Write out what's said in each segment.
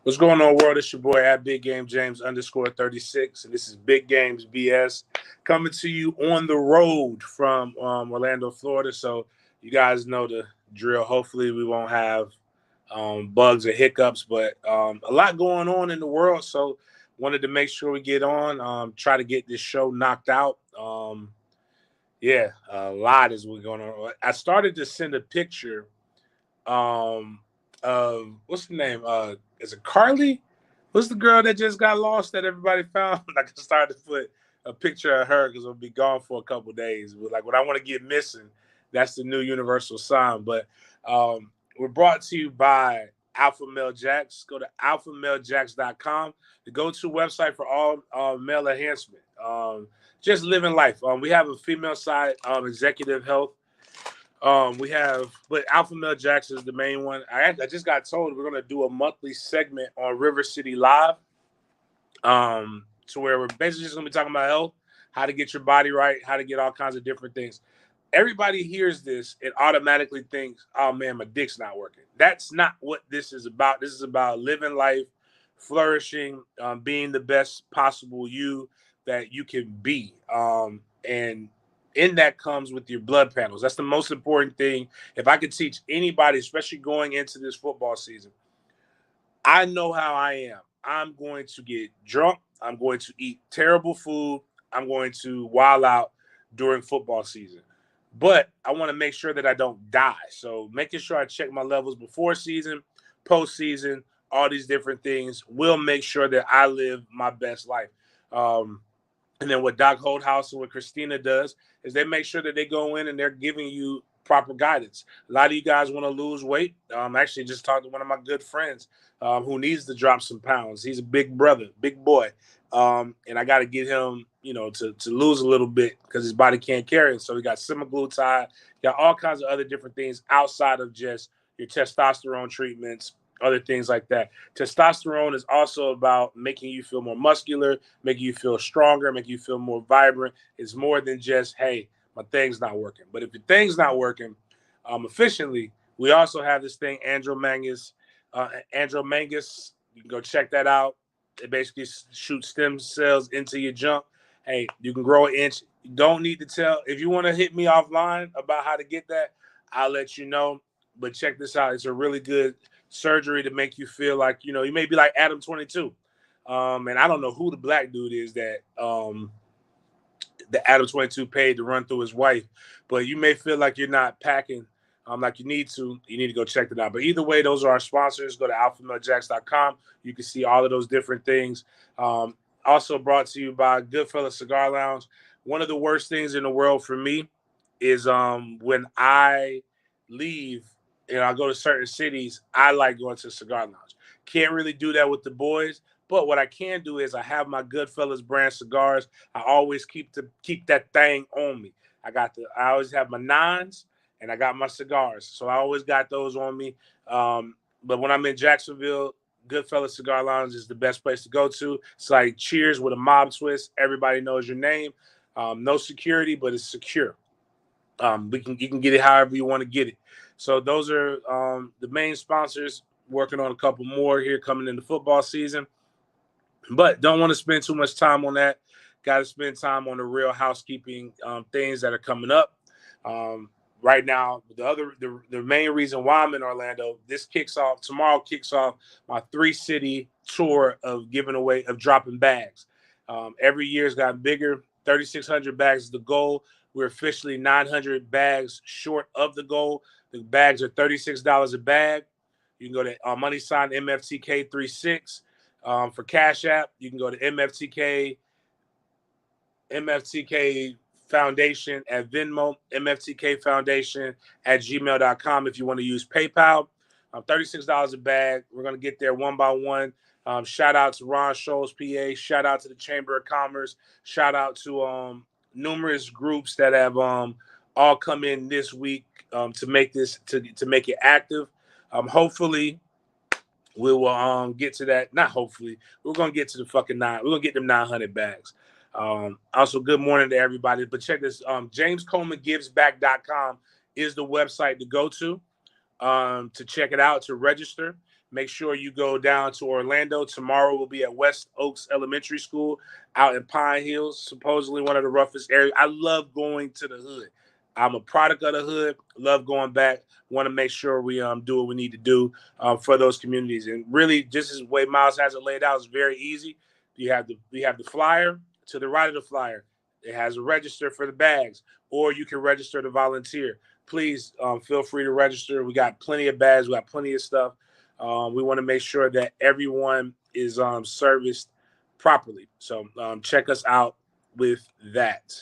What's going on, world? It's your boy at Big Game James _36, and this is Big Games BS coming to you on the road from Orlando, Florida. So you guys know the drill. Hopefully, we won't have bugs or hiccups, but a lot going on in the world. So wanted to make sure we get on, try to get this show knocked out. Yeah, a lot is going on. I started to send a picture of what's the name? Is it Carly? What's the girl that just got lost that everybody found? Like I started to put a picture of her because we'll be gone for a couple days. But like when I want to get missing, that's the new universal sign. But we're brought to you by Alpha Male Jacks. Go to alphamailejacks.com, the go-to website for all male enhancement. Just living life. We have a female side, executive health. But Alpha Male Jacks is the main one. I just got told we're gonna do a monthly segment on River City Live. To where we're basically just gonna be talking about health, how to get your body right, how to get all kinds of different things. Everybody hears this and automatically thinks, "Oh man, my dick's not working." That's not what this is about. This is about living life, flourishing, being the best possible you that you can be. And in that comes with your blood panels. That's the most important thing. If I could teach anybody, especially going into this football season, I know how I am. I'm going to get drunk. I'm going to eat terrible food. I'm going to wild out during football season. But I want to make sure that I don't die. So making sure I check my levels before season, postseason, all these different things will make sure that I live my best life. And then what Doc Holdhouse and what Christina does is they make sure that they go in and they're giving you proper guidance. A lot of you guys want to lose weight. Actually just talked to one of my good friends who needs to drop some pounds. He's a big brother, big boy. And I got to get him, to lose a little bit because his body can't carry it. So we got semaglutide, got all kinds of other different things outside of just your testosterone treatments, other things like that. Testosterone is also about making you feel more muscular, making you feel stronger, making you feel more vibrant. It's more than just, hey, my thing's not working. But if your thing's not working efficiently, we also have this thing, Andromangus. Andromangus, you can go check that out. It basically shoots stem cells into your junk. Hey, you can grow an inch. You don't need to tell. If you want to hit me offline about how to get that, I'll let you know. But check this out. It's a really good surgery to make you feel like, you may be like Adam 22. And I don't know who the black dude is that the Adam 22 paid to run through his wife, but you may feel like you're not packing like you need to. You need to go check that out. But either way, those are our sponsors. Go to alphamailejacks.com. You can see all of those different things. Also brought to you by Goodfellas Cigar Lounge. One of the worst things in the world for me is when I leave and I go to certain cities, I like going to a cigar lounge. Can't really do that with the boys. But what I can do is I have my Goodfellas brand cigars. I always keep that thing on me. I always have my nines and I got my cigars. So I always got those on me. But when I'm in Jacksonville, Goodfellas Cigar Lounge is the best place to go to. It's like Cheers with a mob twist. Everybody knows your name. No security, but it's secure. You can get it however you want to get it. So those are the main sponsors. Working on a couple more here coming into football season. But don't want to spend too much time on that. Got to spend time on the real housekeeping things that are coming up. Right now, the main reason why I'm in Orlando, tomorrow kicks off my 3-city tour of dropping bags. Every year's gotten bigger. 3,600 bags is the goal. We're officially 900 bags short of the goal. The bags are $36 a bag. You can go to money sign MFTK36. For Cash App, you can go to MFTK Foundation at Venmo, MFTK Foundation at gmail.com if you want to use PayPal. $36 a bag. We're going to get there one by one. Shout out to Ron Scholes, PA. Shout out to the Chamber of Commerce. Shout out to numerous groups that have all come in this week to make it active. Hopefully, we will get to that. Not hopefully. We're going to get to the fucking 9. We're going to get them 900 bags. Also, good morning to everybody. But check this. JamesColemanGivesBack.com is the website to go to check it out, to register. make sure you go down to Orlando. Tomorrow we'll be at West Oaks Elementary School out in Pine Hills, supposedly one of the roughest areas. I love going to the hood. I'm a product of the hood. Love going back. Want to make sure we do what we need to do for those communities. And really, just as the way Miles has it laid out, it's very easy. We have the flyer. To the right of the flyer, it has a register for the bags, or you can register to volunteer. Please feel free to register. We got plenty of bags. We got plenty of stuff. We want to make sure that everyone is serviced properly. So check us out with that.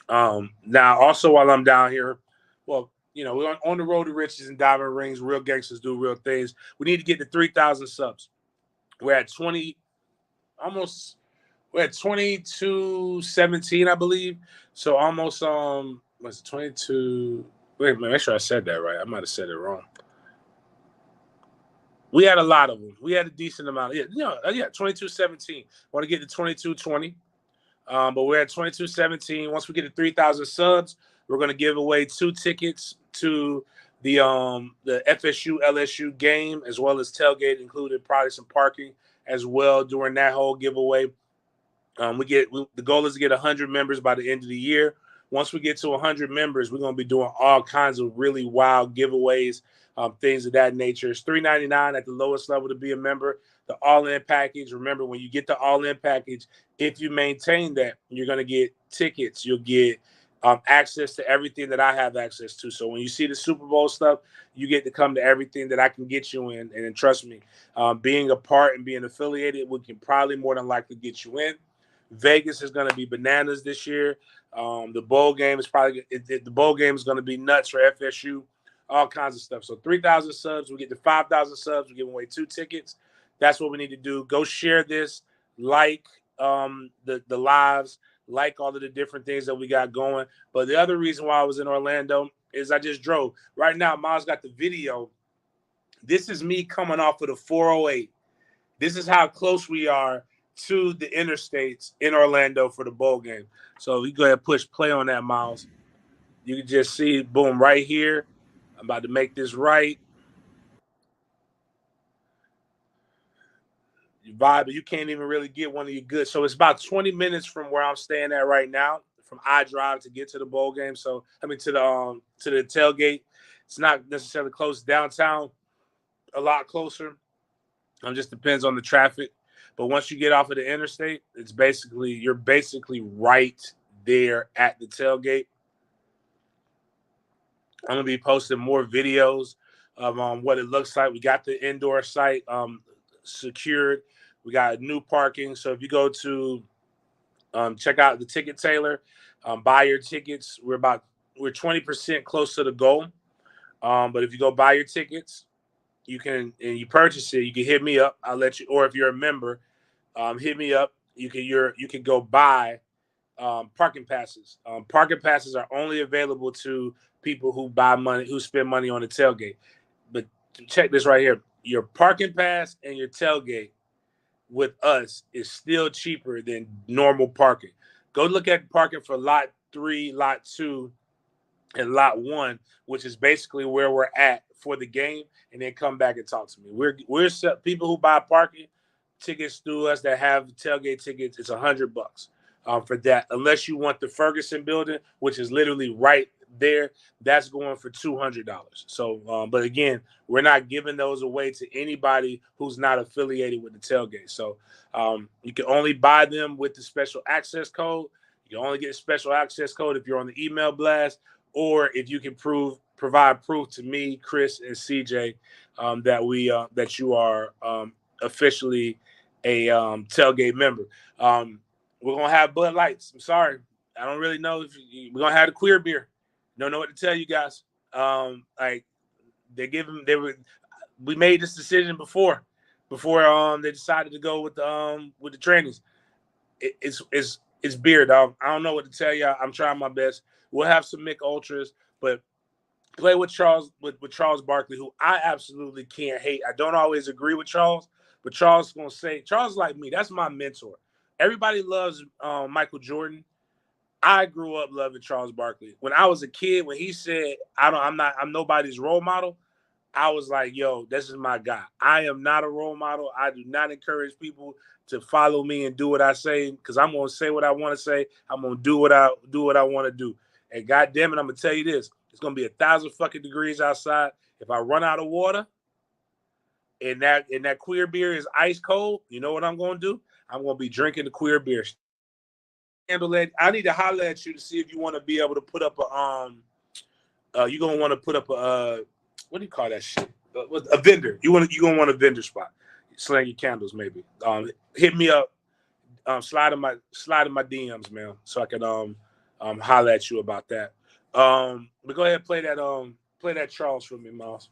Now, also while I'm down here, well, we're on the road to riches and diamond rings. Real gangsters do real things. We need to get to 3,000 subs. We're at 2217, I believe. So almost was it 22? Wait a minute, make sure I said that right. I might have said it wrong. We had a lot of them. We had a decent amount. Yeah, 2217. Want to get to 2220. But we're at 2217. Once we get to 3,000 subs, we're going to give away 2 tickets to the FSU LSU game, as well as tailgate included, probably some parking as well during that whole giveaway. The goal is to get 100 members by the end of the year. Once we get to 100 members, we're going to be doing all kinds of really wild giveaways, things of that nature. It's $3.99 at the lowest level to be a member. The all-in package, remember, when you get the all-in package, if you maintain that, you're going to get tickets. You'll get access to everything that I have access to. So when you see the Super Bowl stuff, you get to come to everything that I can get you in. And trust me, being a part and being affiliated, we can probably more than likely get you in. Vegas is going to be bananas this year. The bowl game is going to be nuts for FSU. All kinds of stuff. So 3,000 subs, we get to 5,000 subs, we give away 2 tickets. That's what we need to do. Go share this, like the lives, like all of the different things that we got going. But the other reason why I was in Orlando is I just drove. Right now, Miles got the video. This is me coming off of the 408. This is how close we are to the interstates in Orlando for the bowl game. So we go ahead and push play on that, Miles. You can just see, boom, right here. I'm about to make this right. You vibe, but you can't even really get one of your goods. So it's about 20 minutes from where I'm staying at right now, from iDrive to get to the bowl game. So to the tailgate. It's not necessarily close downtown, a lot closer. Just depends on the traffic. But once you get off of the interstate, you're basically right there at the tailgate. I'm gonna be posting more videos of what it looks like. We got the indoor site secured. We got new parking. So if you go to check out the ticket Taylor, buy your tickets. We're 20% close to the goal. But if you go buy your tickets, you purchase it, you can hit me up. I'll let you, or if you're a member, hit me up. You can go buy parking passes. Parking passes are only available to people who spend money on the tailgate. But check this right here. Your parking pass and your tailgate with us is still cheaper than normal parking. Go look at parking for lot 3, lot 2, and lot 1, which is basically where we're at for the game, and then come back and talk to me. We're people who buy parking tickets through us that have tailgate tickets. It's $100 for that, unless you want the Ferguson building, which is literally right there. That's going for $200. So, but again, we're not giving those away to anybody who's not affiliated with the tailgate. So you can only buy them with the special access code. You only get a special access code if you're on the email blast, or if you can provide proof to me, Chris, and CJ that you are officially a tailgate member. We're gonna have Bud Lights. I'm sorry, I don't really know if we're gonna have the queer beer. Don't know what to tell you guys. We made this decision before they decided to go with the trannies. It's beer, dog. I don't know what to tell you. I'm trying my best. We'll have some Mick Ultras, but play with Charles Barkley, who I absolutely can't hate. I don't always agree with Charles, but Charles like me. That's my mentor. Everybody loves Michael Jordan. I grew up loving Charles Barkley. When I was a kid, when he said, I'm nobody's role model," I was like, yo, this is my guy. I am not a role model. I do not encourage people to follow me and do what I say, because I'm gonna say what I want to say. I'm gonna do what I want to do. And God damn it, I'm gonna tell you this: it's gonna be 1,000 fucking degrees outside. If I run out of water and that queer beer is ice cold, you know what I'm gonna do? I'm gonna be drinking the queer beer. I need to holler at you to see if you want to be able to put up a you're gonna want to put up a what do you call that shit? A vendor. You're gonna want a vendor spot. Slang your candles, maybe. Hit me up. Slide in my DMs, man, so I can holler at you about that. But go ahead and play that Charles for me, Miles.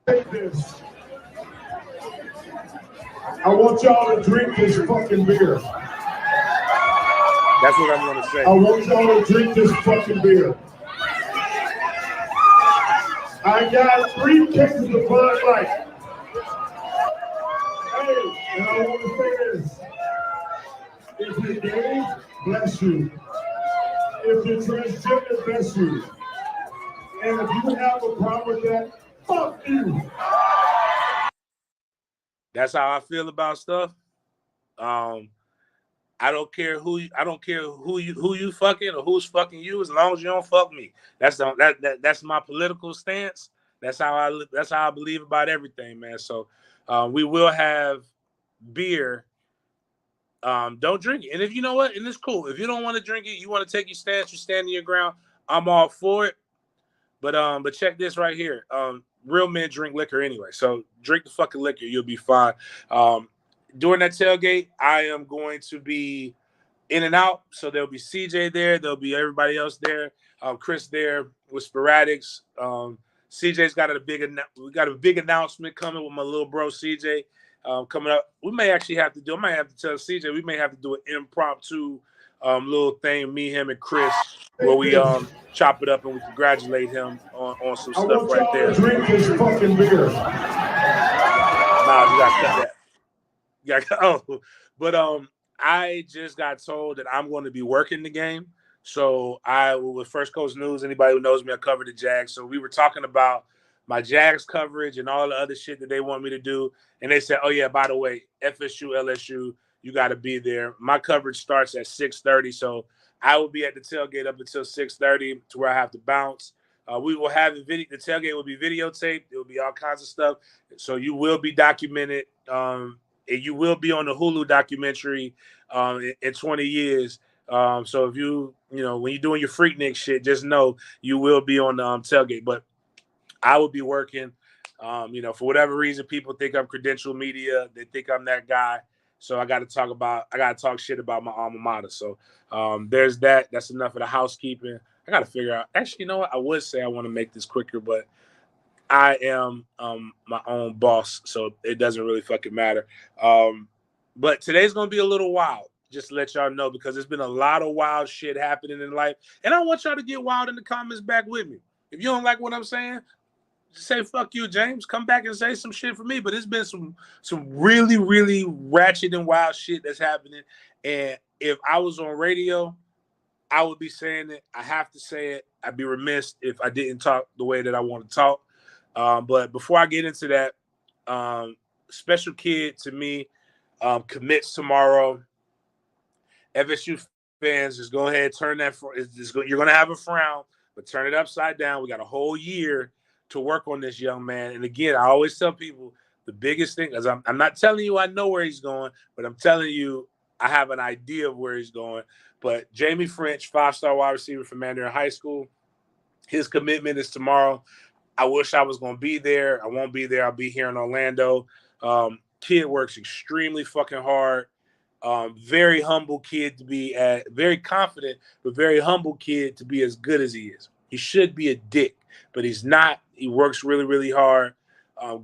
Take this. I want y'all to drink this fucking beer. That's what I'm gonna say. I want y'all to drink this fucking beer. I got 3 cases of Bud Light. Hey, and I want to say this. If you're gay, bless you. If you're transgender, bless you. And if you have a problem with that, fuck you. That's how I feel about stuff. I don't care who you fucking or who's fucking you, as long as you don't fuck me. That's my political stance. That's how I believe about everything, man. So we will have beer. Don't drink it. And if you know what, and it's cool. If you don't want to drink it, you want to take your stance, you stand in your ground, I'm all for it. But check this right here. Real men drink liquor anyway. So drink the fucking liquor, you'll be fine. During that tailgate, I am going to be in and out. So there'll be CJ there. There'll be everybody else there. Chris there with Sporadics. CJ's got we got a big announcement coming with my little bro CJ coming up. I might have to tell CJ, we may have to do an impromptu little thing, me, him, and Chris, where we chop it up and we congratulate him on some stuff right there. Drink this fucking beer. Nah, you gotta cut that. But I just got told that I'm going to be working the game. So with First Coast News, anybody who knows me, I cover the Jags. So we were talking about my Jags coverage and all the other shit that they want me to do. And they said, oh yeah, by the way, FSU, LSU, you got to be there. My coverage starts at 6:30. So I will be at the tailgate up until 6:30 to where I have to bounce. We will have the tailgate will be videotaped. There will be all kinds of stuff. So you will be documented. And you will be on the Hulu documentary in 20 years. So if when you're doing your Freaknik shit, just know you will be on the tailgate. But I will be working. For whatever reason, people think I'm credential media. They think I'm that guy. So I got to talk shit about my alma mater. So there's that. That's enough of the housekeeping. I got to figure out. Actually, you know what? I would say I want to make this quicker, but I am my own boss, so it doesn't really fucking matter. But today's going to be a little wild, just to let y'all know, because there's been a lot of wild shit happening in life. And I want y'all to get wild in the comments back with me. If you don't like what I'm saying, just say, fuck you, James. Come back and say some shit for me. But it's been some really, really ratchet and wild shit that's happening. And if I was on radio, I would be saying it. I have to say it. I'd be remiss if I didn't talk the way that I want to talk. But before I get into that, special kid to me commits tomorrow. FSU fans, just go ahead, turn that. You're going to have a frown, but turn it upside down. We got a whole year to work on this young man. And again, I always tell people the biggest thing is I'm not telling you I know where he's going, but I'm telling you I have an idea of where he's going. But Jamie French, 5-star wide receiver from Mandarin High School, his commitment is tomorrow. I wish I was going to be there. I won't be there. I'll be here in Orlando. Kid works extremely fucking hard. Very humble kid to be very confident, but very humble kid to be as good as he is. He should be a dick, but he's not. He works really, really hard.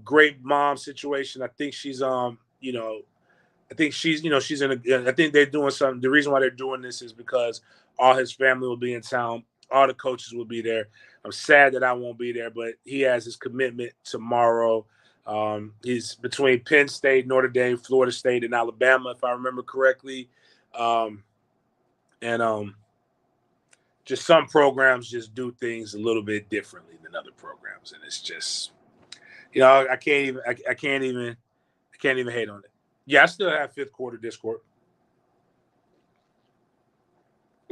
Great mom situation. I think she's, I think she's in I think they're doing something. The reason why they're doing this is because all his family will be in town. All the coaches will be there. I'm sad that I won't be there, but he has his commitment tomorrow. He's between Penn State, Notre Dame, Florida State, and Alabama, if I remember correctly. just some programs just do things a little bit differently than other programs, and it's just, I can't even hate on it. Yeah, I still have fifth quarter Discord.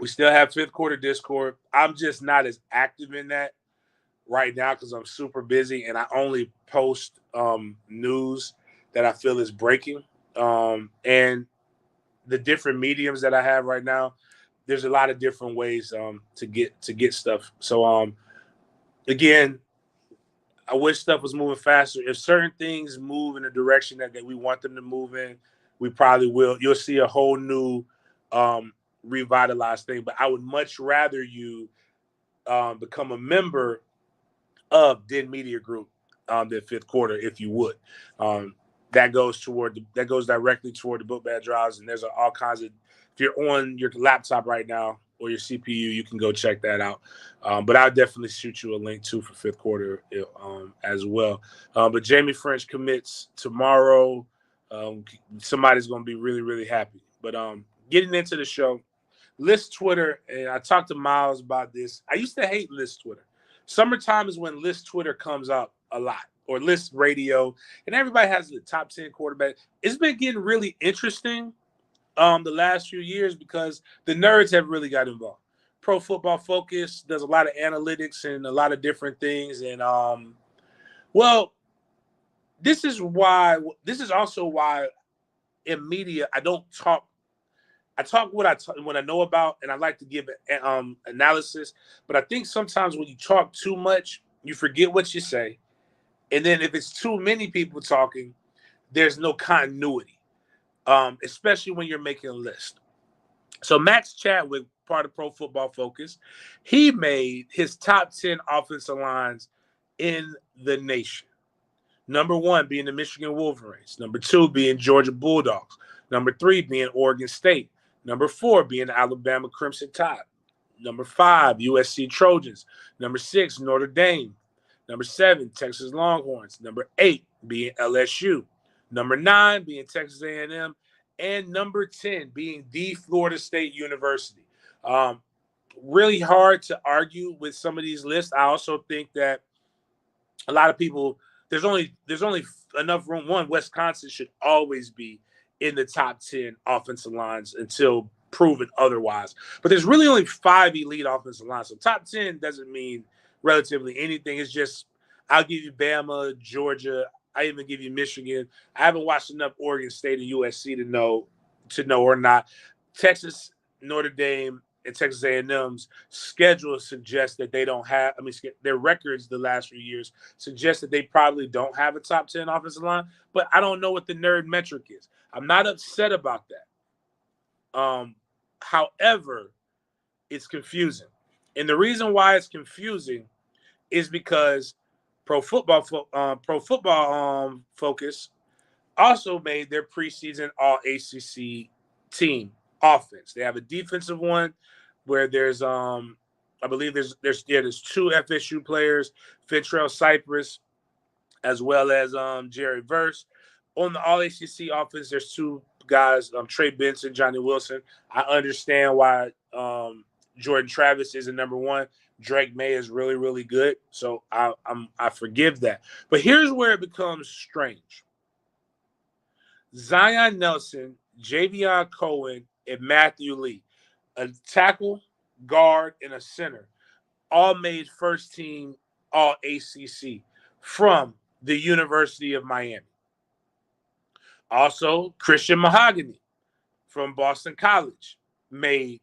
We still have fifth quarter Discord. I'm just not as active in that right now because I'm super busy, and I only post news that I feel is breaking. And the different mediums that I have right now, there's a lot of different ways to get stuff. So again, I wish stuff was moving faster. If certain things move in the direction that we want them to move in, we probably will. You'll see a whole new revitalized thing. But I would much rather you become a member of Den Media Group than fifth quarter, if you would. That goes directly toward the Book Bad Drives, and there's all kinds of. If you're on your laptop right now or your CPU, you can go check that out. But I'll definitely shoot you a link too for fifth quarter as well. But Jamie French commits tomorrow. Somebody's going to be really, really happy. But getting into the show, List Twitter, and I talked to Miles about this. I used to hate List Twitter. Summertime is when List Twitter comes out a lot, or List Radio, and everybody has the top 10 quarterback. It's been getting really interesting the last few years because the nerds have really got involved. Pro Football Focus does a lot of analytics and a lot of different things. And this is also why in media I don't talk. I talk what I know about, and I like to give analysis. But I think sometimes when you talk too much, you forget what you say, and then if it's too many people talking, there's no continuity. Especially when you're making a list. So Max Chadwick, part of Pro Football Focus, he made his top 10 offensive lines in the nation. Number 1 being the Michigan Wolverines. Number 2 being Georgia Bulldogs. Number 3 being Oregon State. Number 4 being the Alabama Crimson Tide. Number 5, USC Trojans. Number 6, Notre Dame. Number 7, Texas Longhorns. Number 8 being LSU. Number 9 being Texas A&M, and number 10 being the Florida State University. Really hard to argue with some of these lists. I also think that a lot of people, there's only enough room. One, Wisconsin should always be in the top 10 offensive lines until proven otherwise. But there's really only 5 elite offensive lines. So top 10 doesn't mean relatively anything. It's just, I'll give you Bama, Georgia. I even give you Michigan. I haven't watched enough Oregon State and USC to know or not. Texas, Notre Dame, and Texas A&M's schedule suggests that they don't have. I mean, their records the last few years suggest that they probably don't have a top 10 offensive line. But I don't know what the nerd metric is. I'm not upset about that. However, it's confusing, and the reason why it's confusing is because Pro Football Focus also made their preseason All-ACC team offense. They have a defensive one where there's I believe there's 2 FSU players, Fentrell Cypress, as well as Jerry Verse. On the All-ACC offense, there's 2 guys, Trey Benson, Johnny Wilson. I understand why Jordan Travis is a number 1. Drake May is really, really good, so I forgive that. But here's where it becomes strange. Zion Nelson, Javion Cohen, and Matthew Lee, a tackle, guard, and a center, all made first team All-ACC from the University of Miami. Also, Christian Mahogany from Boston College made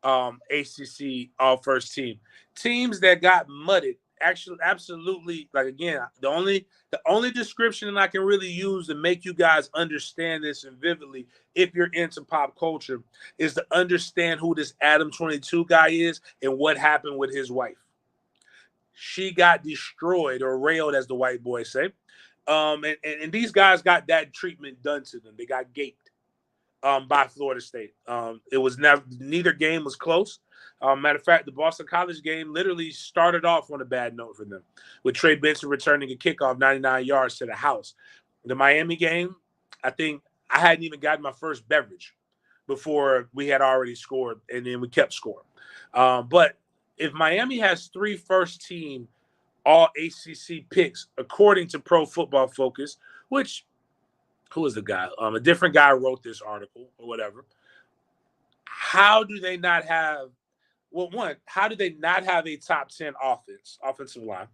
ACC all first team. Teams that got mudded, actually, absolutely. Like, again, the only description that I can really use to make you guys understand this and vividly, if you're into pop culture, is to understand who this Adam 22 guy is and what happened with his wife. She got destroyed or railed, as the white boys say. And these guys got that treatment done to them. They got gaped by Florida State. It was neither game was close. Matter of fact, the Boston College game literally started off on a bad note for them, with Trey Benson returning a kickoff 99 yards to the house. The Miami game, I think I hadn't even gotten my first beverage before we had already scored, and then we kept scoring. But if Miami has 3 first-team all ACC picks, according to Pro Football Focus, which who was the guy? A different guy wrote this article or whatever. How do they not have? Well, one, how do they not have a top 10 offensive line?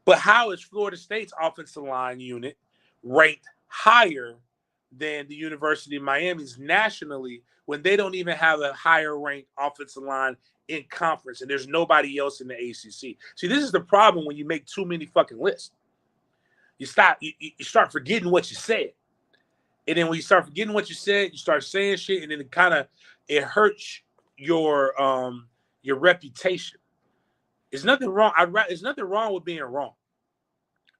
But how is Florida State's offensive line unit ranked higher than the University of Miami's nationally when they don't even have a higher ranked offensive line in conference and there's nobody else in the ACC? See, this is the problem when you make too many fucking lists. You start forgetting what you said. And then when you start forgetting what you said, you start saying shit, and then it hurts your reputation. There's nothing wrong. There's nothing wrong with being wrong.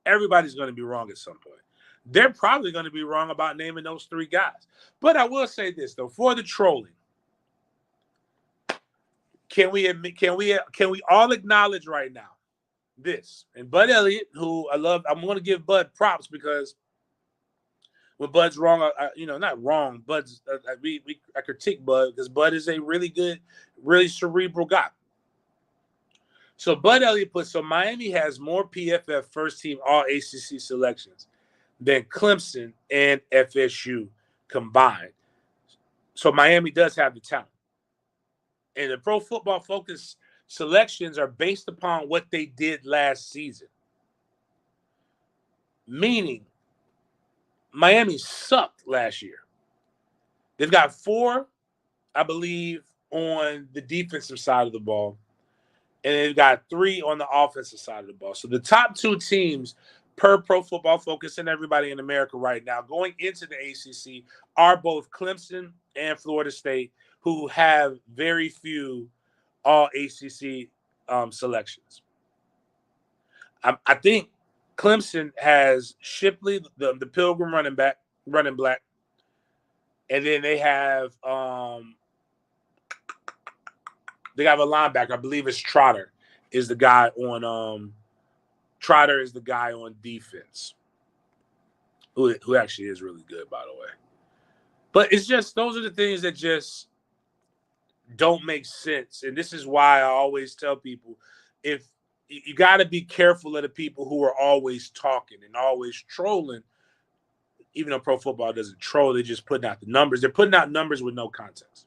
Everybody's going to be wrong at some point. They're probably going to be wrong about naming those 3 guys. But I will say this though, for the trolling, can we all acknowledge right now this? And Bud Elliott, who I love, I'm going to give Bud props because when Bud's wrong, not wrong. Bud's I critique Bud because Bud is a really good, really cerebral guy. So Bud Elliott so Miami has more PFF first-team All-ACC selections than Clemson and FSU combined. So Miami does have the talent. And the Pro Football Focus selections are based upon what they did last season. Meaning, Miami sucked last year. They've got 4, I believe, on the defensive side of the ball. And they've got 3 on the offensive side of the ball. So the top 2 teams per Pro Football Focus and everybody in America right now going into the ACC are both Clemson and Florida State, who have very few all-ACC selections. I think Clemson has Shipley, the Pilgrim running black, and then they have they have a linebacker. I believe it's Trotter is the guy on defense, who actually is really good, by the way. But it's just those are the things that just don't make sense, and this is why I always tell people if you got to be careful of the people who are always talking and always trolling. Even though Pro Football doesn't troll, they're just putting out the numbers. They're putting out numbers with no context.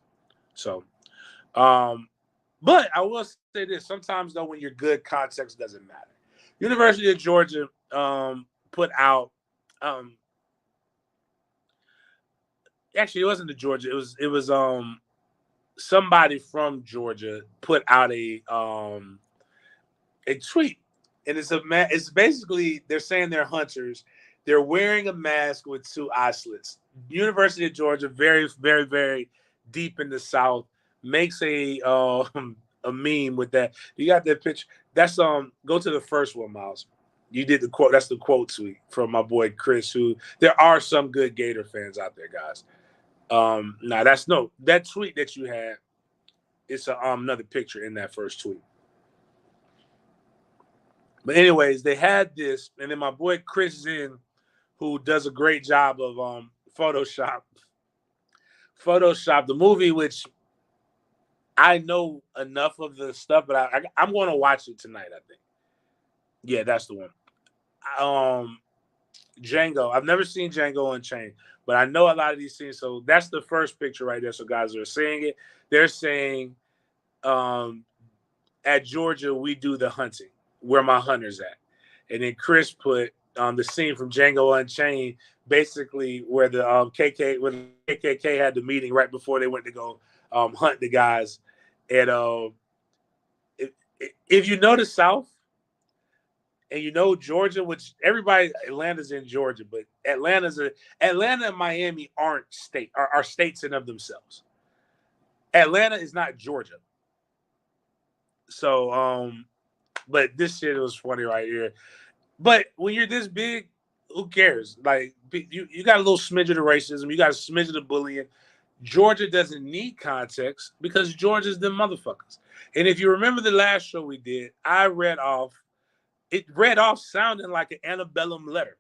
So, but I will say this: sometimes though, when you're good, context doesn't matter. University of Georgia put out. Actually, it wasn't the Georgia. It was somebody from Georgia put out a tweet, and it's basically they're saying they're hunters. They're wearing a mask with 2 eye slits. University of Georgia, very, very, very deep in the South, makes a meme with that. You got that picture? That's go to the first one, Miles. You did the quote. That's the quote tweet from my boy Chris. Who there are some good Gator fans out there, guys. That tweet that you had. It's another picture in that first tweet. But anyways, they had this, and then my boy Chris Zinn, who does a great job of Photoshop the movie, which I know enough of the stuff, but I'm going to watch it tonight, I think. Yeah, that's the one. Django. I've never seen Django Unchained, but I know a lot of these things. So that's the first picture right there. So guys are saying it. They're saying at Georgia, we do the hunting. Where my hunter's at. And then Chris put the scene from Django Unchained, basically where the KKK had the meeting right before they went to go hunt the guys. And if you know the South and you know Georgia, which Atlanta's in Georgia, but Atlanta and Miami are states in of themselves. Atlanta is not Georgia. So but this shit was funny right here. But when you're this big, who cares? Like you got a little smidge of the racism, you got a smidge of the bullying. Georgia doesn't need context because Georgia's them motherfuckers. And if you remember the last show we did, it read off sounding like an antebellum letter.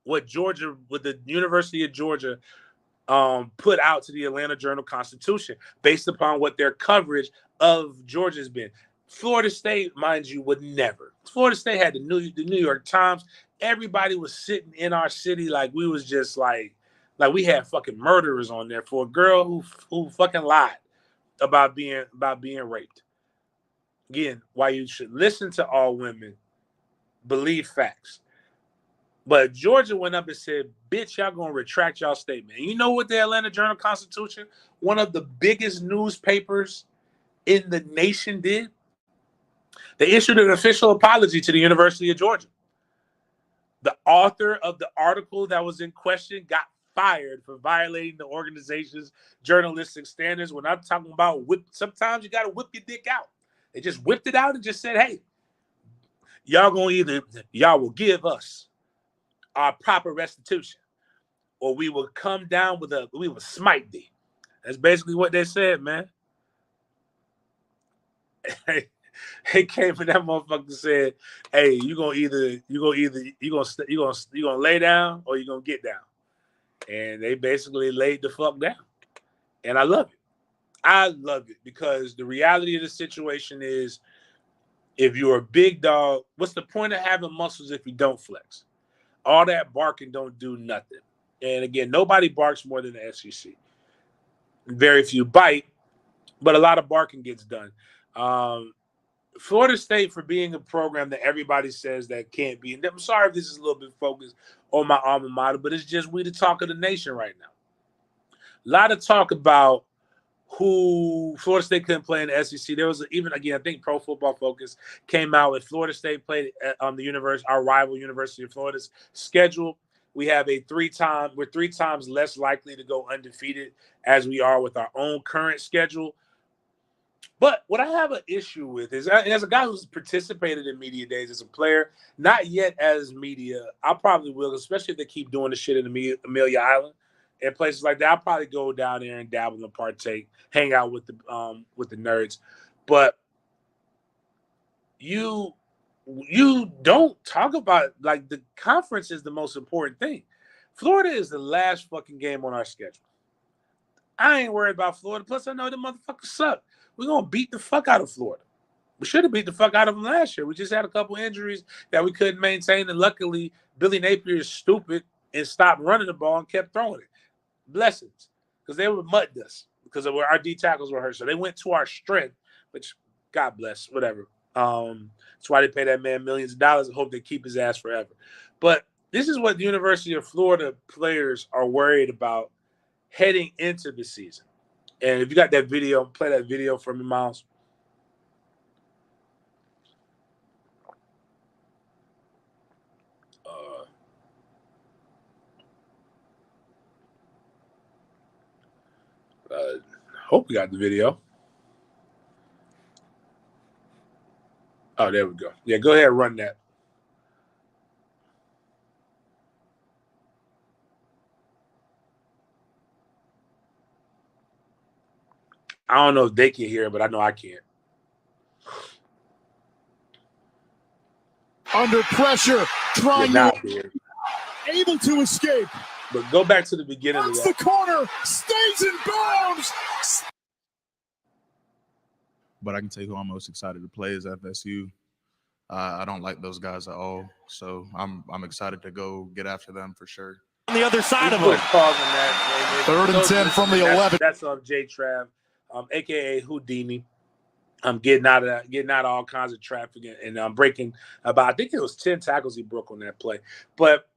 What the University of Georgia put out to the Atlanta Journal-Constitution based upon what their coverage of Georgia's been. Florida State, mind you, would never. Florida State had the New York Times. Everybody was sitting in our city like we was just like we had fucking murderers on there for a girl who fucking lied about being raped. Again, why you should listen to all women, believe facts. But Georgia went up and said, bitch, y'all gonna retract y'all statement. And you know what the Atlanta Journal-Constitution, one of the biggest newspapers in the nation, did? They issued an official apology to the University of Georgia. The author of the article that was in question got fired for violating the organization's journalistic standards. When I'm talking about sometimes you got to whip your dick out. They just whipped it out and just said, hey, y'all will give us our proper restitution, or we will come down we will smite thee. That's basically what they said, man. They came for that motherfucker and said, hey, you gonna lay down or you gonna get down. And they basically laid the fuck down. And I love it. I love it because the reality of the situation is, if you're a big dog, what's the point of having muscles if you don't flex? All that barking don't do nothing. And again, nobody barks more than the SEC. Very few bite, but a lot of barking gets done. Florida State, for being a program that everybody says that can't be, and I'm sorry if this is a little bit focused on my alma mater, but it's just we the talk of the nation right now. A lot of talk about who Florida State couldn't play in the SEC. There was even, again, I think Pro Football Focus came out with Florida State played at our rival University of Florida's schedule. We have we're 3 times less likely to go undefeated as we are with our own current schedule. But what I have an issue with is, as a guy who's participated in media days as a player, not yet as media, I probably will, especially if they keep doing the shit in Amelia Island and places like that. I'll probably go down there and dabble and partake, hang out with the nerds. But you don't talk about, like, the conference is the most important thing. Florida is the last fucking game on our schedule. I ain't worried about Florida. Plus, I know the motherfuckers suck. We're going to beat the fuck out of Florida. We should have beat the fuck out of them last year. We just had a couple injuries that we couldn't maintain. And luckily, Billy Napier is stupid and stopped running the ball and kept throwing it. Blessings. Because they were mud dust. Because our D tackles were hurt. So they went to our strength, which, God bless, whatever. That's why they pay that man millions of dollars and hope they keep his ass forever. But this is what the University of Florida players are worried about heading into the season. And if you got that video, play that video for me, Miles. Hope we got the video. Oh, there we go. Yeah, go ahead and run that. I don't know if they can hear it, but I know I can. Under pressure, trying able to escape. But go back to the beginning of that. The corner, stays in bounds. But I can tell you who I'm most excited to play is FSU. I don't like those guys at all, so I'm excited to go get after them for sure. On the other side of him. Third and 10 from the 11. That's J Trav, aka Houdini. I'm getting out of all kinds of traffic and I'm breaking about, I think it was 10 tackles he broke on that play. But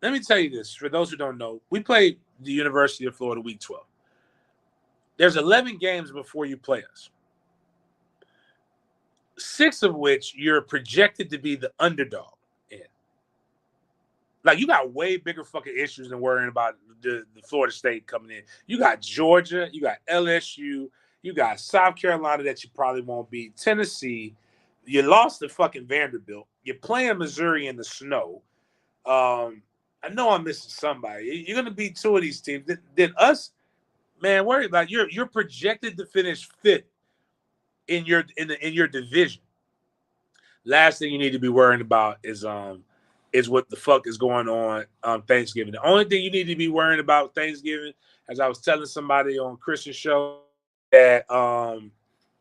let me tell you this, for those who don't know, we played the University of Florida week 12. There's 11 games before you play us. 6 of which you're projected to be the underdog in. Like, you got way bigger fucking issues than worrying about the Florida State coming in. You got Georgia, you got LSU, you got South Carolina that you probably won't beat, Tennessee. You lost to fucking Vanderbilt. You're playing Missouri in the snow. I know I'm missing somebody. You're gonna beat 2 of these teams. Then us, man, worry about it. You're projected to finish 5th in your division. Last thing you need to be worrying about is is what the fuck is going on Thanksgiving. The only thing you need to be worrying about Thanksgiving, as I was telling somebody on Christian show, that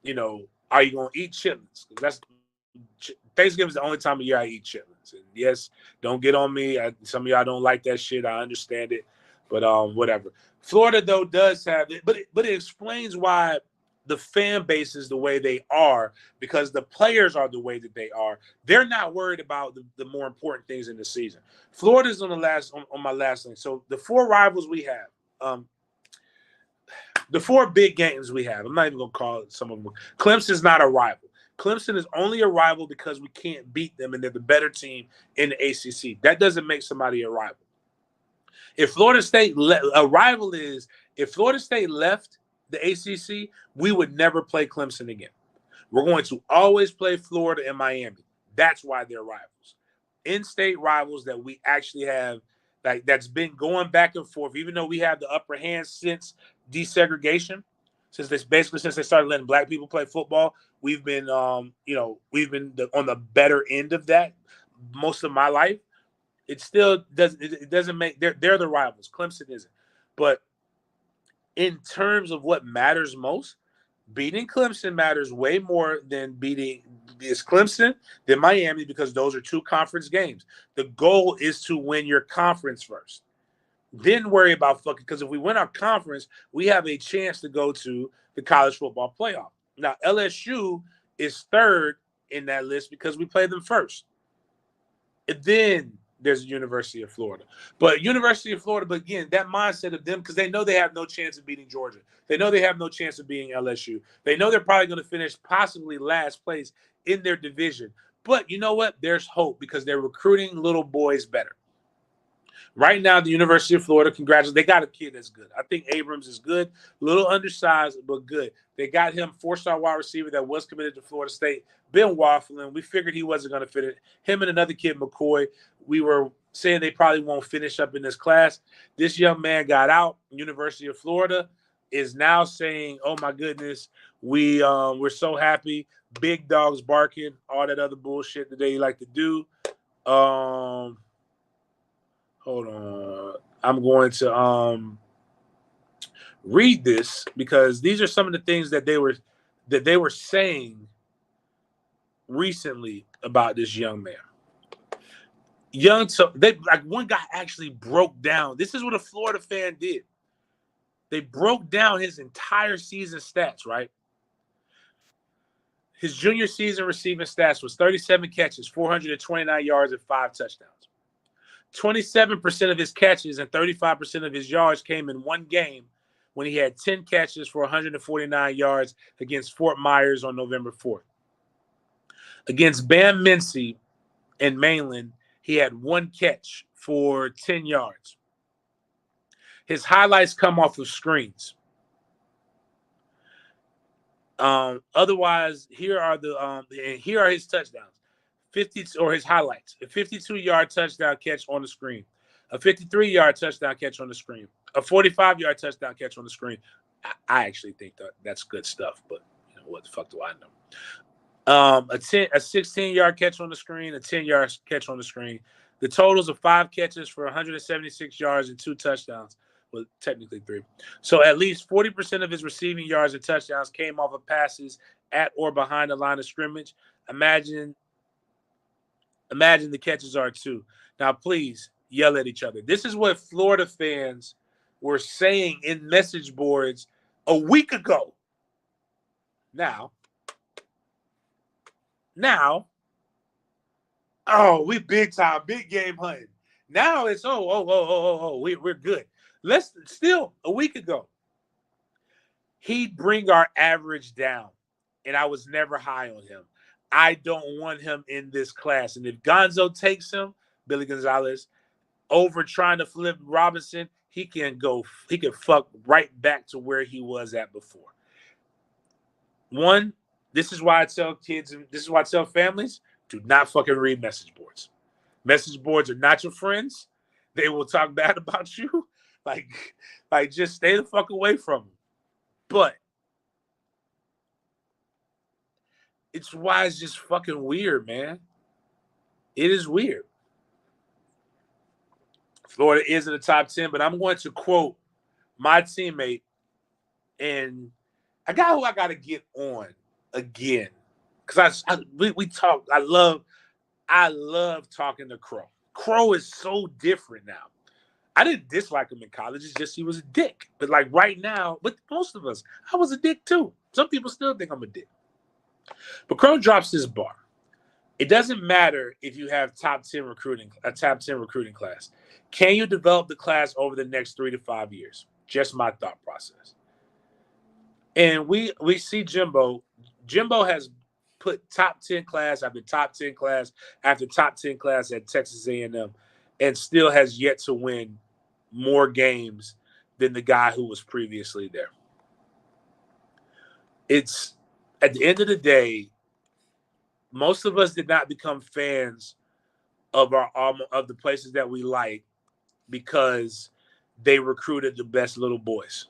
you know, are you gonna eat chitlins? That's Thanksgiving is the only time of year I eat chitlins. And yes, don't get on me. Some of y'all don't like that shit. I understand it, but whatever. Florida though does have it, but it explains why the fan base is the way they are, because the players are the way that they are. They're not worried about the more important things in the season. Florida's on my last thing. So the four rivals we have, the four big games we have. I'm not even gonna call it some of them. Clemson's not a rival. Clemson is only a rival because we can't beat them and they're the better team in the ACC. That doesn't make somebody a rival. If Florida State a rival is if Florida State left the ACC, we would never play Clemson again. We're going to always play Florida and Miami. That's why they're rivals. In-state rivals that we actually have, like that's been going back and forth, even though we have the upper hand since desegregation, since they started letting black people play football. We've been, we've been on the better end of that most of my life. It still doesn't. It doesn't make they're the rivals. Clemson isn't, but in terms of what matters most, beating Clemson matters way more than beating Clemson than Miami, because those are two conference games. The goal is to win your conference first. Then worry about fucking, because if we win our conference, we have a chance to go to the college football playoff. Now, LSU is third in that list because we play them first. And then there's the University of Florida. But again, that mindset of them, because they know they have no chance of beating Georgia. They know they have no chance of beating LSU. They know they're probably going to finish possibly last place in their division. But you know what? There's hope because they're recruiting little boys better. Right now, the University of Florida, congratulations. They got a kid that's good. I think Abrams is good. A little undersized, but good. They got him, 4-star wide receiver that was committed to Florida State, been waffling. We figured he wasn't going to fit it. Him and another kid, McCoy, we were saying they probably won't finish up in this class. This young man got out. University of Florida is now saying, oh, my goodness, we're so happy. Big dogs barking, all that other bullshit that they like to do. Hold on. I'm going to read this because these are some of the things that they were saying recently about this young man. One guy actually broke down. This is what a Florida fan did. They broke down his entire season stats, right? His junior season receiving stats was 37 catches, 429 yards, and 5 touchdowns. 27% of his catches and 35% of his yards came in one game when he had 10 catches for 149 yards against Fort Myers on November 4th. Against Bam Mincy in Mainland, he had 1 catch for 10 yards. His highlights come off of screens. Otherwise, here are his touchdowns. 50 or his highlights: a 52-yard touchdown catch on the screen, a 53-yard touchdown catch on the screen, a 45-yard touchdown catch on the screen. I actually think that's good stuff, but you know, what the fuck do I know? A 16-yard catch on the screen, a 10-yard catch on the screen. The totals of 5 catches for 176 yards and 2 touchdowns. Well, technically 3. So at least 40% of his receiving yards and touchdowns came off of passes at or behind the line of scrimmage. Imagine the catches are 2. Now, please yell at each other. This is what Florida fans were saying in message boards a week ago. Now, oh, we big time, big game hunting. Now it's we're good. Let's still a week ago, he'd bring our average down, and I was never high on him. I don't want him in this class. And if Gonzo takes him, Billy Gonzalez, over trying to flip Robinson, he can fuck right back to where he was at before. One, this is why I tell kids, and this is why I tell families, do not fucking read message boards. Message boards are not your friends. They will talk bad about you. Like just stay the fuck away from them. But it's why it's just fucking weird, man. It is weird. Florida is in the top 10, but I'm going to quote my teammate and a guy who I got to get on again because we talk. I love talking to Crow. Crow is so different now. I didn't dislike him in college. It's just he was a dick. But like right now, with most of us, I was a dick too. Some people still think I'm a dick. But Crow drops this bar. It doesn't matter if you have a top 10 recruiting class. Can you develop the class over the next 3 to 5 years? Just my thought process. And we see Jimbo. Jimbo has put top 10 class after top 10 class after top 10 class at Texas A&M and still has yet to win more games than the guy who was previously there. It's at the end of the day, most of us did not become fans of the places that we like because they recruited the best little boys.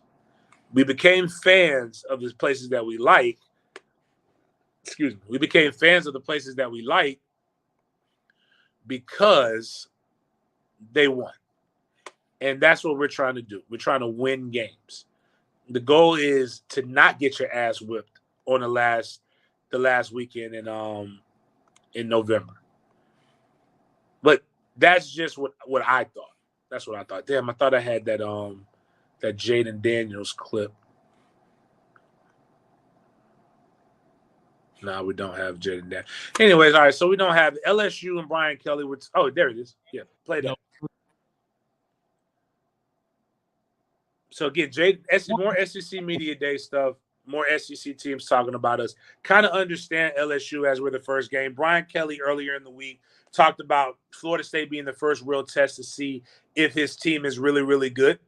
We became fans of the places that we like. Excuse me. We became fans of the places that we like because they won. And that's what we're trying to do. We're trying to win games. The goal is to not get your ass whipped on the last weekend in November. But that's just what I thought. That's what I thought. Damn, I thought I had that Jaden Daniels clip. No, we don't have Jaden Daniels. Anyways, all right, so we don't have LSU and Brian Kelly. Oh, there it is. Yeah, play that. So again, more SEC Media Day stuff. More SEC teams talking about us. Kind of understand LSU as we're the first game. Brian Kelly earlier in the week talked about Florida State being the first real test to see if his team is really, really good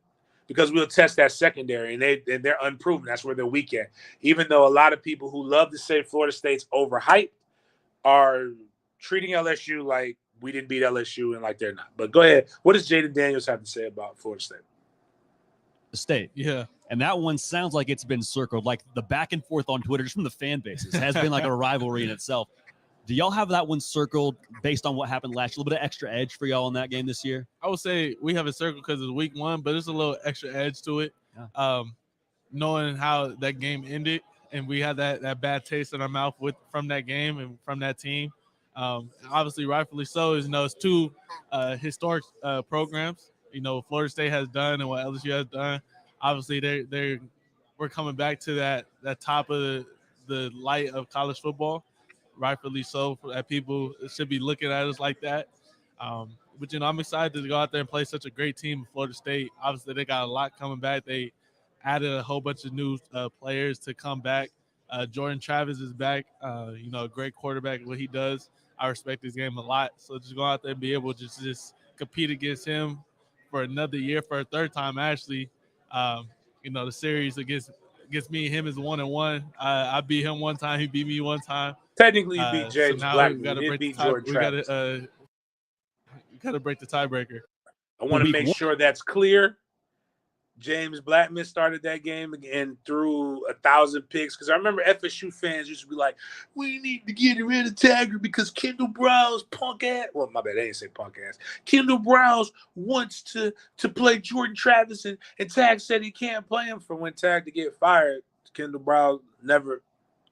because we'll test that secondary, and they're unproven. That's where they're weak at. Even though a lot of people who love to say Florida State's overhyped are treating LSU like we didn't beat LSU and like they're not. But go ahead. What does Jaden Daniels have to say about Florida State? Yeah. And that one sounds like it's been circled, like the back and forth on Twitter, just from the fan bases, has been like a rivalry in itself. Do y'all have that one circled based on what happened last year? A little bit of extra edge for y'all in that game this year? I would say we have it circled because it's week 1, but there's a little extra edge to it. Yeah. Knowing how that game ended, and we had that bad taste in our mouth from that game and from that team. Obviously, rightfully so. It's two historic programs. Florida State has done and what LSU has done. Obviously, we're coming back to that top of the light of college football, rightfully so. That people should be looking at us like that. But I'm excited to go out there and play such a great team, Florida State. Obviously, they got a lot coming back. They added a whole bunch of new players to come back. Jordan Travis is back. A great quarterback. What he does, I respect his game a lot. So just go out there and be able to just compete against him for another year, for a third time actually. The series against me and him is 1-1. I beat him one time. He beat me one time. Technically, you beat James Blackman. We got to break the tie. We got to break the tiebreaker. I want to make sure that's clear. James Blackman started that game and threw 1,000 picks because I remember FSU fans used to be like, "We need to get rid of Taggart because Kendall Browns punk ass." Well, my bad, they didn't say punk ass. Kendall Browns wants to play Jordan Travis, and Tag said he can't play him. For when Tag to get fired, Kendall Browns never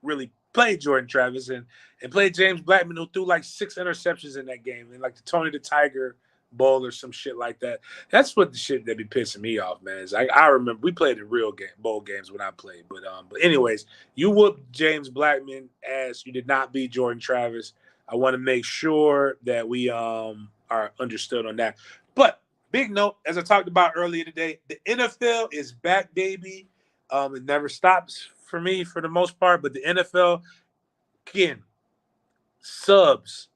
really played Jordan Travis and played James Blackman, who threw like 6 interceptions in that game, and like the Tony the Tiger Bowl or some shit like that. That's what the shit that be pissing me off, man. Is I remember we played in real bowl games when I played, but anyways, you whooped James Blackman ass. You did not beat Jordan Travis. I want to make sure that we are understood on that. But big note, as I talked about earlier today, the NFL is back, baby. It never stops for me for the most part, but the NFL, again, subs.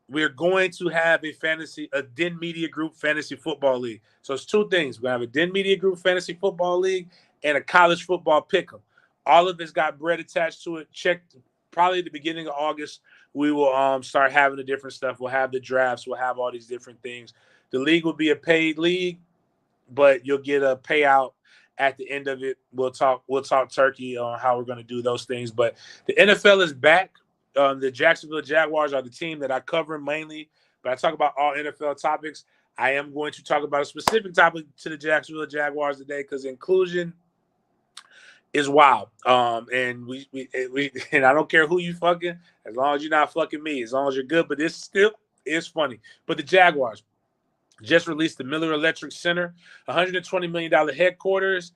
We're going to have a Den Media Group Fantasy Football League. So it's 2 things. We're going to have a Den Media Group Fantasy Football League and a college football pick'em. All of it's got bread attached to it. Check probably at the beginning of August. We will start having the different stuff. We'll have the drafts. We'll have all these different things. The league will be a paid league, but you'll get a payout at the end of it. We'll talk turkey on how we're going to do those things. But the NFL is back. The Jacksonville Jaguars are the team that I cover mainly, but I talk about all NFL topics. I am going to talk about a specific topic to the Jacksonville Jaguars today because inclusion is wild. And we and I don't care who you fucking, as long as you're not fucking me, as long as you're good. But this still is funny. But the Jaguars just released the Miller Electric Center, $120 million headquarters,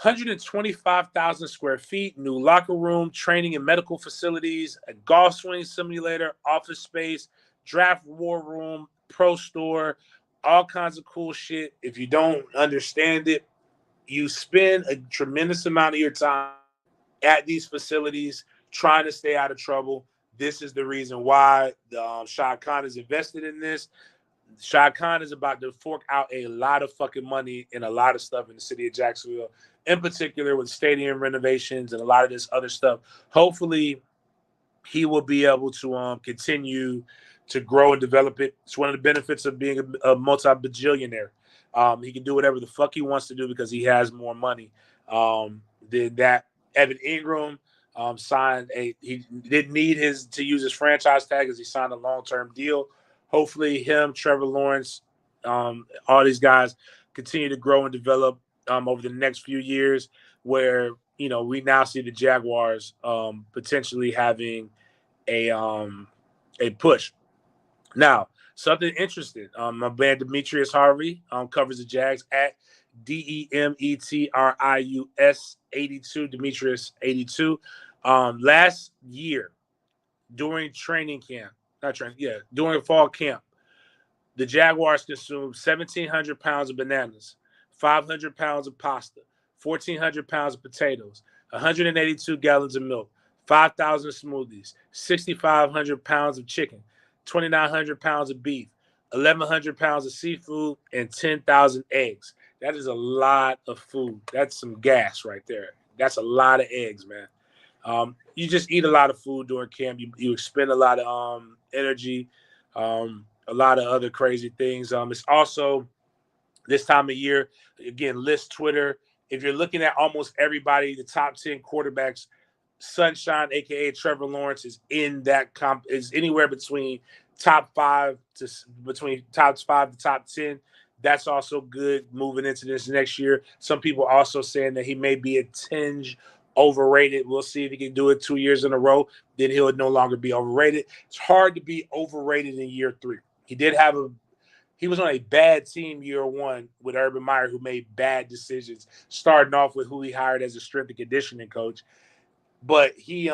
125,000 square feet, new locker room, training and medical facilities, a golf swing simulator, office space, draft war room, pro store, all kinds of cool shit. If you don't understand it, you spend a tremendous amount of your time at these facilities trying to stay out of trouble. This is the reason why Shad Khan is invested in this. Shad Khan is about to fork out a lot of fucking money and a lot of stuff in the city of Jacksonville, in particular with stadium renovations and a lot of this other stuff. Hopefully, he will be able to continue to grow and develop it. It's one of the benefits of being a multi-bajillionaire. He can do whatever the fuck he wants to do because he has more money. Than that, Evan Ingram signed he didn't need to use his franchise tag as he signed a long-term deal. Hopefully him, Trevor Lawrence, all these guys continue to grow and develop over the next few years where, we now see the Jaguars potentially having a push. Now, something interesting. My man Demetrius Harvey covers the Jags at DEMETRIUS 82, Demetrius 82. Last year, during training camp, during fall camp, the Jaguars consumed 1,700 pounds of bananas, 500 pounds of pasta, 1,400 pounds of potatoes, 182 gallons of milk, 5,000 smoothies, 6,500 pounds of chicken, 2,900 pounds of beef, 1,100 pounds of seafood, and 10,000 eggs. That is a lot of food. That's some gas right there. That's a lot of eggs, man. You just eat a lot of food during camp. You expend a lot of energy, a lot of other crazy things. It's also this time of year, again, list Twitter. If you're looking at almost everybody, the top 10 quarterbacks, Sunshine, aka Trevor Lawrence, is in that is anywhere between top 5 to top 10. That's also good moving into this next year. Some people also saying that he may be a tinge overrated. We'll see if he can do it 2 years in a row. Then he'll no longer be overrated. It's hard to be overrated in year 3. He was on a bad team year 1 with Urban Meyer, who made bad decisions, starting off with who he hired as a strength and conditioning coach. But he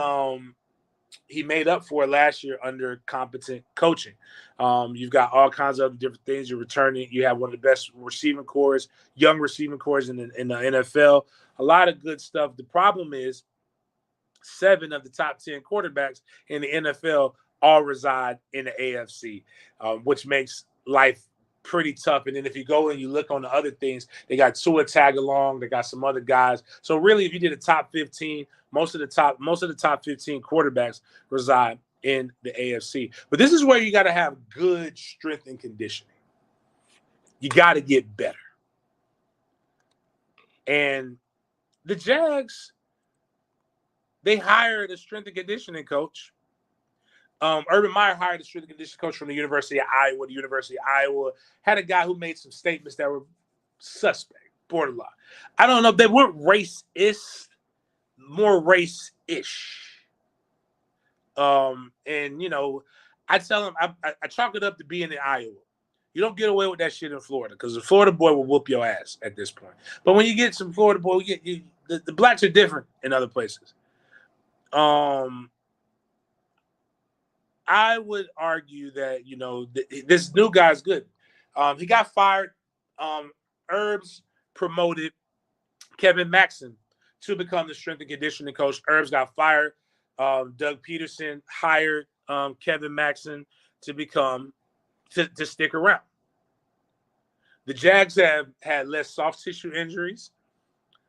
made up for it last year under competent coaching. You've got all kinds of other different things. You're returning. You have one of the best receiving cores, young receiving cores in the NFL. A lot of good stuff. The problem is 7 of the top 10 quarterbacks in the NFL all reside in the AFC, which makes life pretty tough. And then if you go and you look on the other things, they got Tua Tagovailoa, they got some other guys. So really, if you did a top 15, most of the top 15 quarterbacks reside in the AFC. But this is where you got to have good strength and conditioning. You got to get better. And the Jags, they hired a strength and conditioning coach. Urban Meyer hired a strength and conditioning coach from the University of Iowa. The University of Iowa had a guy who made some statements that were suspect, borderline. I don't know. They weren't racist, more race-ish. And, I tell them, I chalk it up to being in Iowa. You don't get away with that shit in Florida because the Florida boy will whoop your ass at this point. But when you get some Florida boy, the blacks are different in other places. I would argue that, this new guy's good. He got fired. Herbs promoted Kevin Maxson to become the strength and conditioning coach. Herbs got fired. Doug Peterson hired Kevin Maxson to stick around. The Jags have had less soft tissue injuries.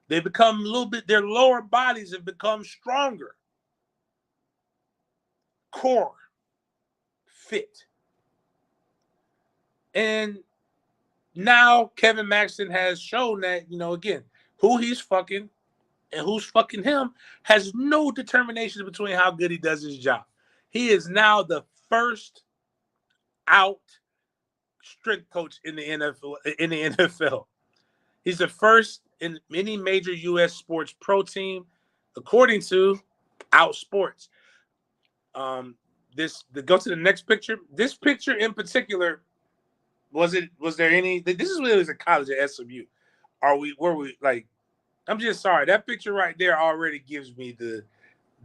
They become their lower bodies have become stronger. Core. Fit. And now Kevin Maxson has shown that, again, who he's fucking and who's fucking him has no determination between how good he does his job. He is now the first out strength coach in the NFL. He's the first in any major U.S. sports pro team, according to Outsports. Go to the next picture. This picture in particular, was there any? This is when it was a college at SMU. Were we like? I'm just sorry. That picture right there already gives me the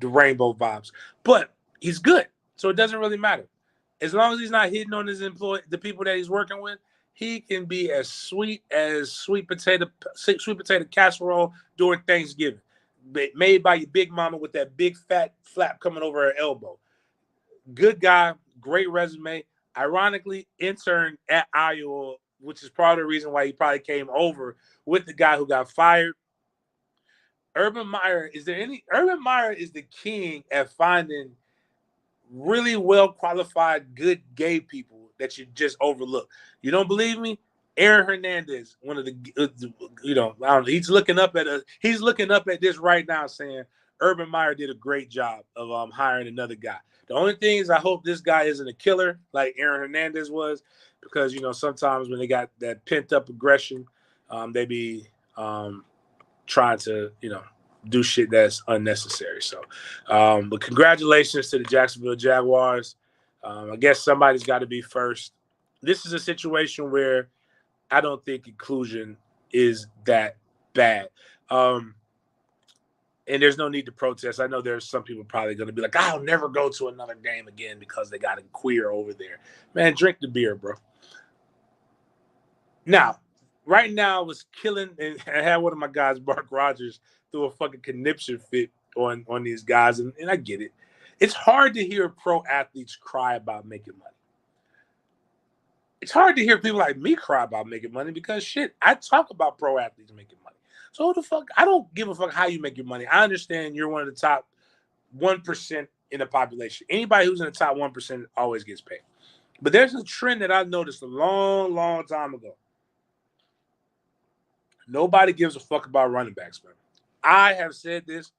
rainbow vibes. But he's good, so it doesn't really matter. As long as he's not hitting on his the people that he's working with, he can be as sweet potato casserole during Thanksgiving, made by your big mama with that big fat flap coming over her elbow. Good guy, great resume. Ironically, intern at Iowa, which is part of the reason why he probably came over with the guy who got fired. Urban Meyer is the king at finding really well qualified, good gay people that you just overlook. You don't believe me? Aaron Hernandez, one of the, I don't know, he's looking up at this right now, saying Urban Meyer did a great job of hiring another guy. The only thing is, I hope this guy isn't a killer like Aaron Hernandez was, because sometimes when they got that pent up aggression, they be trying to do shit that's unnecessary. So, but congratulations to the Jacksonville Jaguars. I guess somebody's got to be first. This is a situation where I don't think inclusion is that bad. And there's no need to protest. I know there's some people probably going to be like, I'll never go to another game again because they got a queer over there. Man, drink the beer, bro. Now, right now, I was killing, and I had one of my guys, Mark Rogers, threw a fucking conniption fit on these guys, and I get it. It's hard to hear pro athletes cry about making money. It's hard to hear people like me cry about making money because, shit, I talk about pro athletes making money. So the fuck, I don't give a fuck how you make your money. I understand you're one of the top 1% in the population. Anybody who's in the top 1% always gets paid. But there's a trend that I noticed a long, long time ago. Nobody gives a fuck about running backs, man. I have said this.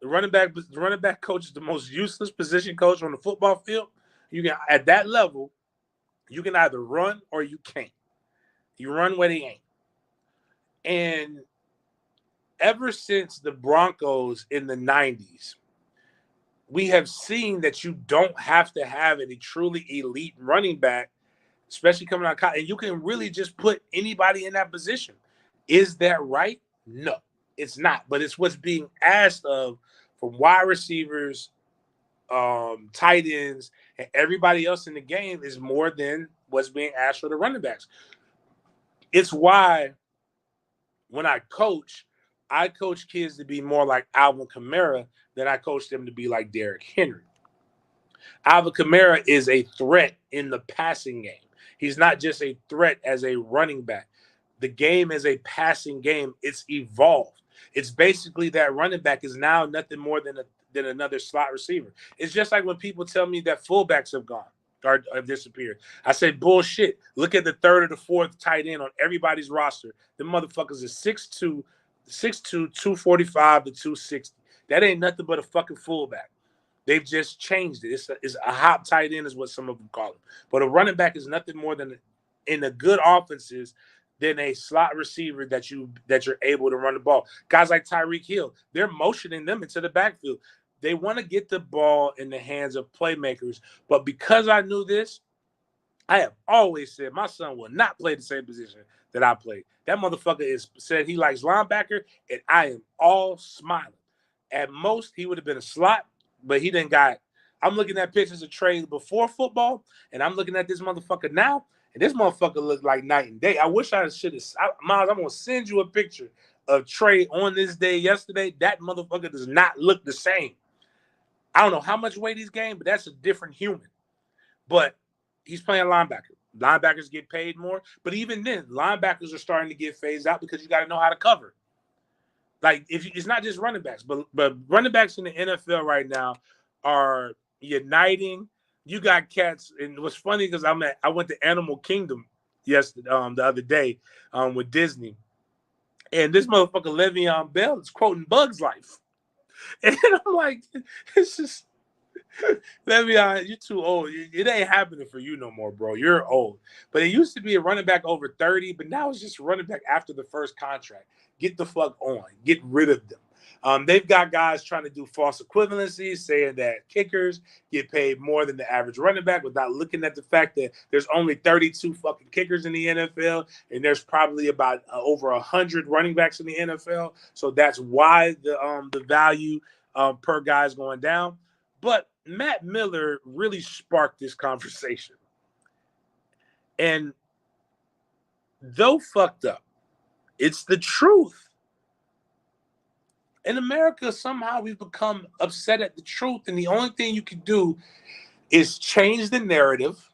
The running back coach is the most useless position coach on the football field. You can, at that level, you can either run or you can't. You run where they ain't. And ever since the Broncos in the 90s, we have seen that you don't have to have a truly elite running back, especially coming out of college, and you can really just put anybody in that position. Is that right? No, it's not. But it's what's being asked of from wide receivers, tight ends, and everybody else in the game is more than what's being asked for the running backs. It's why when I coach kids to be more like Alvin Kamara than I coach them to be like Derrick Henry. Alvin Kamara is a threat in the passing game. He's not just a threat as a running back. The game is a passing game. It's evolved. It's basically that running back is now nothing more than another slot receiver. It's just like when people tell me that fullbacks have gone or have disappeared. I say, bullshit. Look at the third or the fourth tight end on everybody's roster. The motherfuckers is 6'2", 245 to 260. That ain't nothing but a fucking fullback. They've just changed it. It's a hot tight end is what some of them call him. But a running back is nothing more than, in the good offenses, than a slot receiver that you're able to run the ball. Guys like Tyreek Hill, they're motioning them into the backfield. They want to get the ball in the hands of playmakers. But because I knew this, I have always said my son will not play the same position that I played. That motherfucker said he likes linebacker, and I am all smiling. At most, he would have been a slot, but he didn't got. I'm looking at pictures of Trey before football, and I'm looking at this motherfucker now, and this motherfucker looks like night and day. I wish I should have. Miles, I'm going to send you a picture of Trey on this day yesterday. That motherfucker does not look the same. I don't know how much weight he's gained, but that's a different human. But he's playing linebacker. Linebackers get paid more. But even then, linebackers are starting to get phased out because you got to know how to cover. Like, it's not just running backs, but running backs in the NFL right now are uniting. You got cats, and what's funny because I went to Animal Kingdom yesterday, the other day, with Disney, and this motherfucker Le'Veon Bell is quoting Bug's Life, and I'm like, it's just Let me honest, you're too old. It ain't happening for you no more, bro. You're old. But it used to be a running back over 30, but now it's just running back after the first contract. Get the fuck on. Get rid of them. They've got guys trying to do false equivalencies, saying that kickers get paid more than the average running back without looking at the fact that there's only 32 fucking kickers in the NFL, and there's probably about over 100 running backs in the NFL. So that's why the value per guy is going down. But Matt Miller really sparked this conversation. And though fucked up, it's the truth. In America, somehow we've become upset at the truth, and the only thing you can do is change the narrative,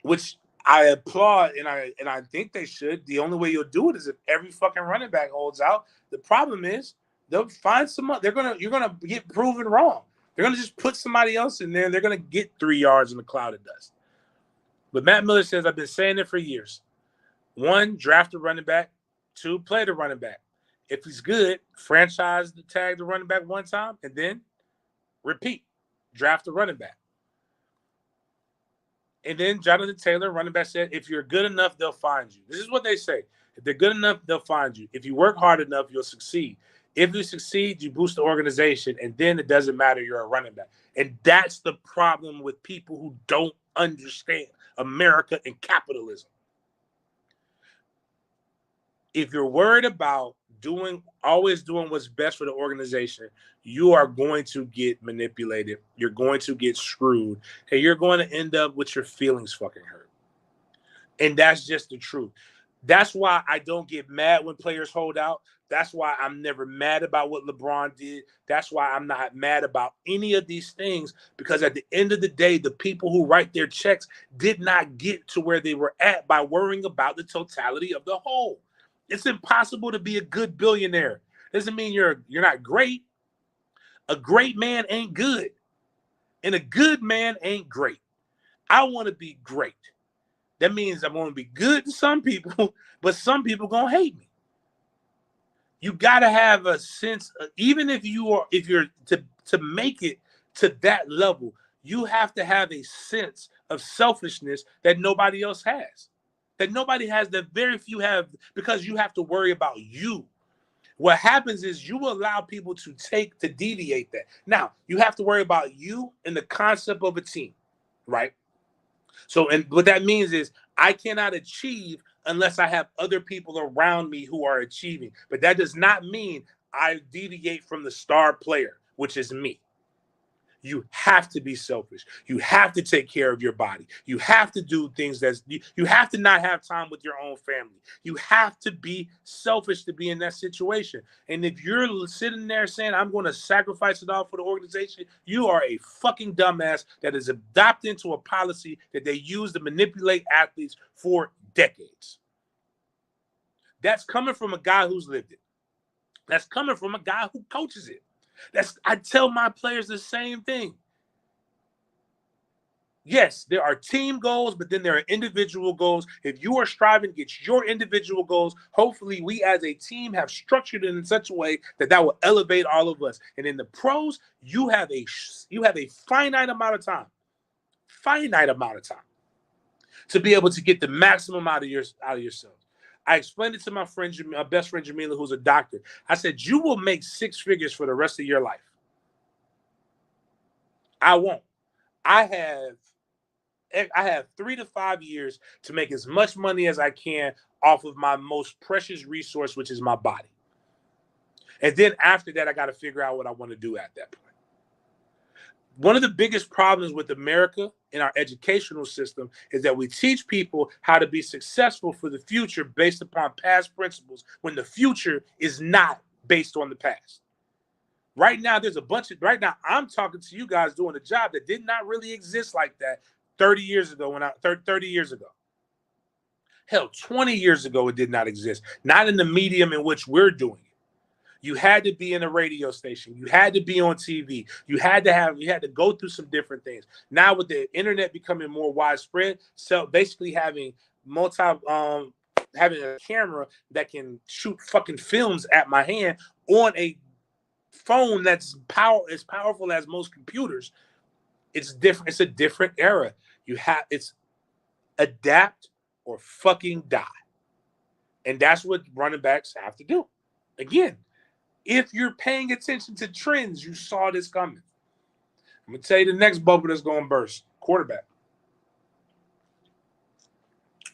which I applaud and I think they should. The only way you'll do it is if every fucking running back holds out. The problem is they'll find someone. You're gonna get proven wrong. They're gonna just put somebody else in there, and they're gonna get 3 yards in a cloud of dust. But Matt Miller says, I've been saying it for years. 1, draft a running back. 2, play the running back. If he's good, franchise the tag the running back one time, and then repeat. Draft the running back. And then Jonathan Taylor, running back, said, if you're good enough, they'll find you. This is what they say. If they're good enough, they'll find you. If you work hard enough, you'll succeed. If you succeed, you boost the organization, and then it doesn't matter, you're a running back. And that's the problem with people who don't understand America and capitalism. If you're worried about always doing what's best for the organization, you are going to get manipulated. You're going to get screwed, and you're going to end up with your feelings fucking hurt. And that's just the truth. That's why I don't get mad when players hold out. That's why I'm never mad about what LeBron did. That's why I'm not mad about any of these things, because at the end of the day, the people who write their checks did not get to where they were at by worrying about the totality of the whole. It's impossible to be a good billionaire. Doesn't mean you're not great. A great man ain't good, and a good man ain't great. I want to be great. That means I'm going to be good to some people, but some people going to hate me. You got to have a sense, even if you're to make it to that level, you have to have a sense of selfishness that nobody else has. That nobody has, that very few have, because you have to worry about you. What happens is you allow people to deviate that. Now, you have to worry about you and the concept of a team, right? So, and what that means is I cannot achieve unless I have other people around me who are achieving. But that does not mean I deviate from the star player, which is me. You have to be selfish. You have to take care of your body. You have to do things you have to not have time with your own family. You have to be selfish to be in that situation. And if you're sitting there saying, I'm going to sacrifice it all for the organization, you are a fucking dumbass that is adopted into a policy that they use to manipulate athletes for decades. That's coming from a guy who's lived it. That's coming from a guy who coaches it. I tell my players the same thing. Yes, there are team goals, but then there are individual goals. If you are striving to get your individual goals, hopefully we as a team have structured it in such a way that will elevate all of us. And in the pros, you have a finite amount of time to be able to get the maximum out of yourself. I explained it to my best friend Jamila, who's a doctor. I said, you will make 6 figures for the rest of your life. I won't. I have 3 to 5 years to make as much money as I can off of my most precious resource, which is my body. And then after that, I got to figure out what I want to do at that point. One of the biggest problems with America in our educational system is that we teach people how to be successful for the future based upon past principles when the future is not based on the past. Right now, I'm talking to you guys doing a job that did not really exist like that 30 years ago. 30 years ago. Hell, 20 years ago, it did not exist. Not in the medium in which we're doing it. You had to be in a radio station. You had to be on TV. You had to go through some different things. Now with the internet becoming more widespread, so basically having a camera that can shoot fucking films at my hand on a phone that's as powerful as most computers. It's different. It's a different era. It's adapt or fucking die. And that's what running backs have to do. Again, if you're paying attention to trends, you saw this coming. I'm going to tell you the next bubble that's going to burst. Quarterback.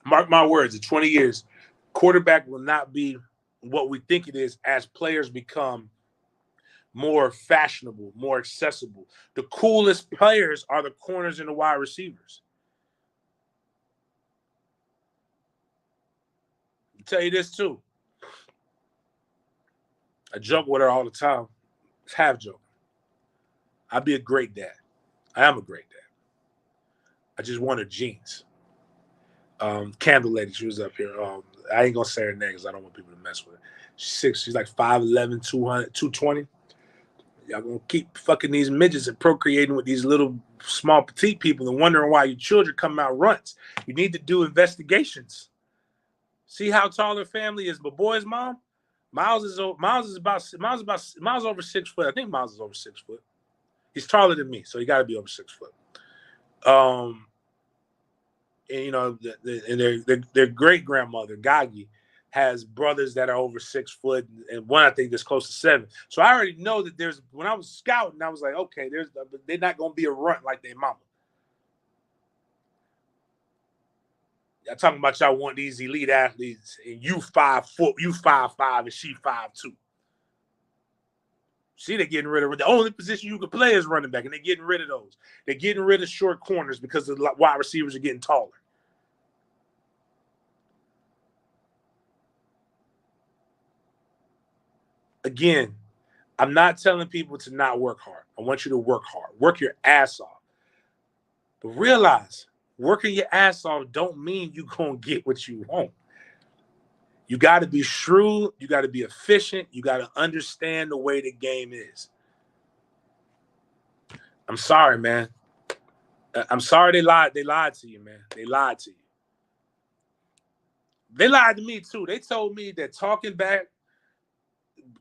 Mark my words, in 20 years, quarterback will not be what we think it is as players become more fashionable, more accessible. The coolest players are the corners and the wide receivers. I'll tell you this too. I joke with her all the time. It's half joke. I'd be a great dad. I am a great dad. I just want her genes. Candle lady, she was up here. I ain't gonna say her name because I don't want people to mess with her. She's like 5'11", 200, 220. Y'all gonna keep fucking these midgets and procreating with these little small petite people and wondering why your children come out runts. You need to do investigations. See how tall her family is. But boy's mom, Miles is over 6 foot. I think Miles is over 6 foot. He's taller than me, so he got to be over 6 foot. And you know, their great grandmother Gagi has brothers that are over 6 foot, and one I think that's close to 7. So I already know that when I was scouting, I was like, okay, they're not gonna be a runt like their mama. Y'all talking about y'all want these elite athletes, and you 5 foot, you 5'5", and she 5'2". See, they're getting rid of the only position you can play is running back, and they're getting rid of those. They're getting rid of short corners because the wide receivers are getting taller. Again, I'm not telling people to not work hard. I want you to work hard. Work your ass off. But realize, working your ass off don't mean you're going to get what you want. You got to be shrewd. You got to be efficient. You got to understand the way the game is. I'm sorry, man. I'm sorry they lied. They lied to you, man. They lied to you. They lied to me, too. They told me that talking back,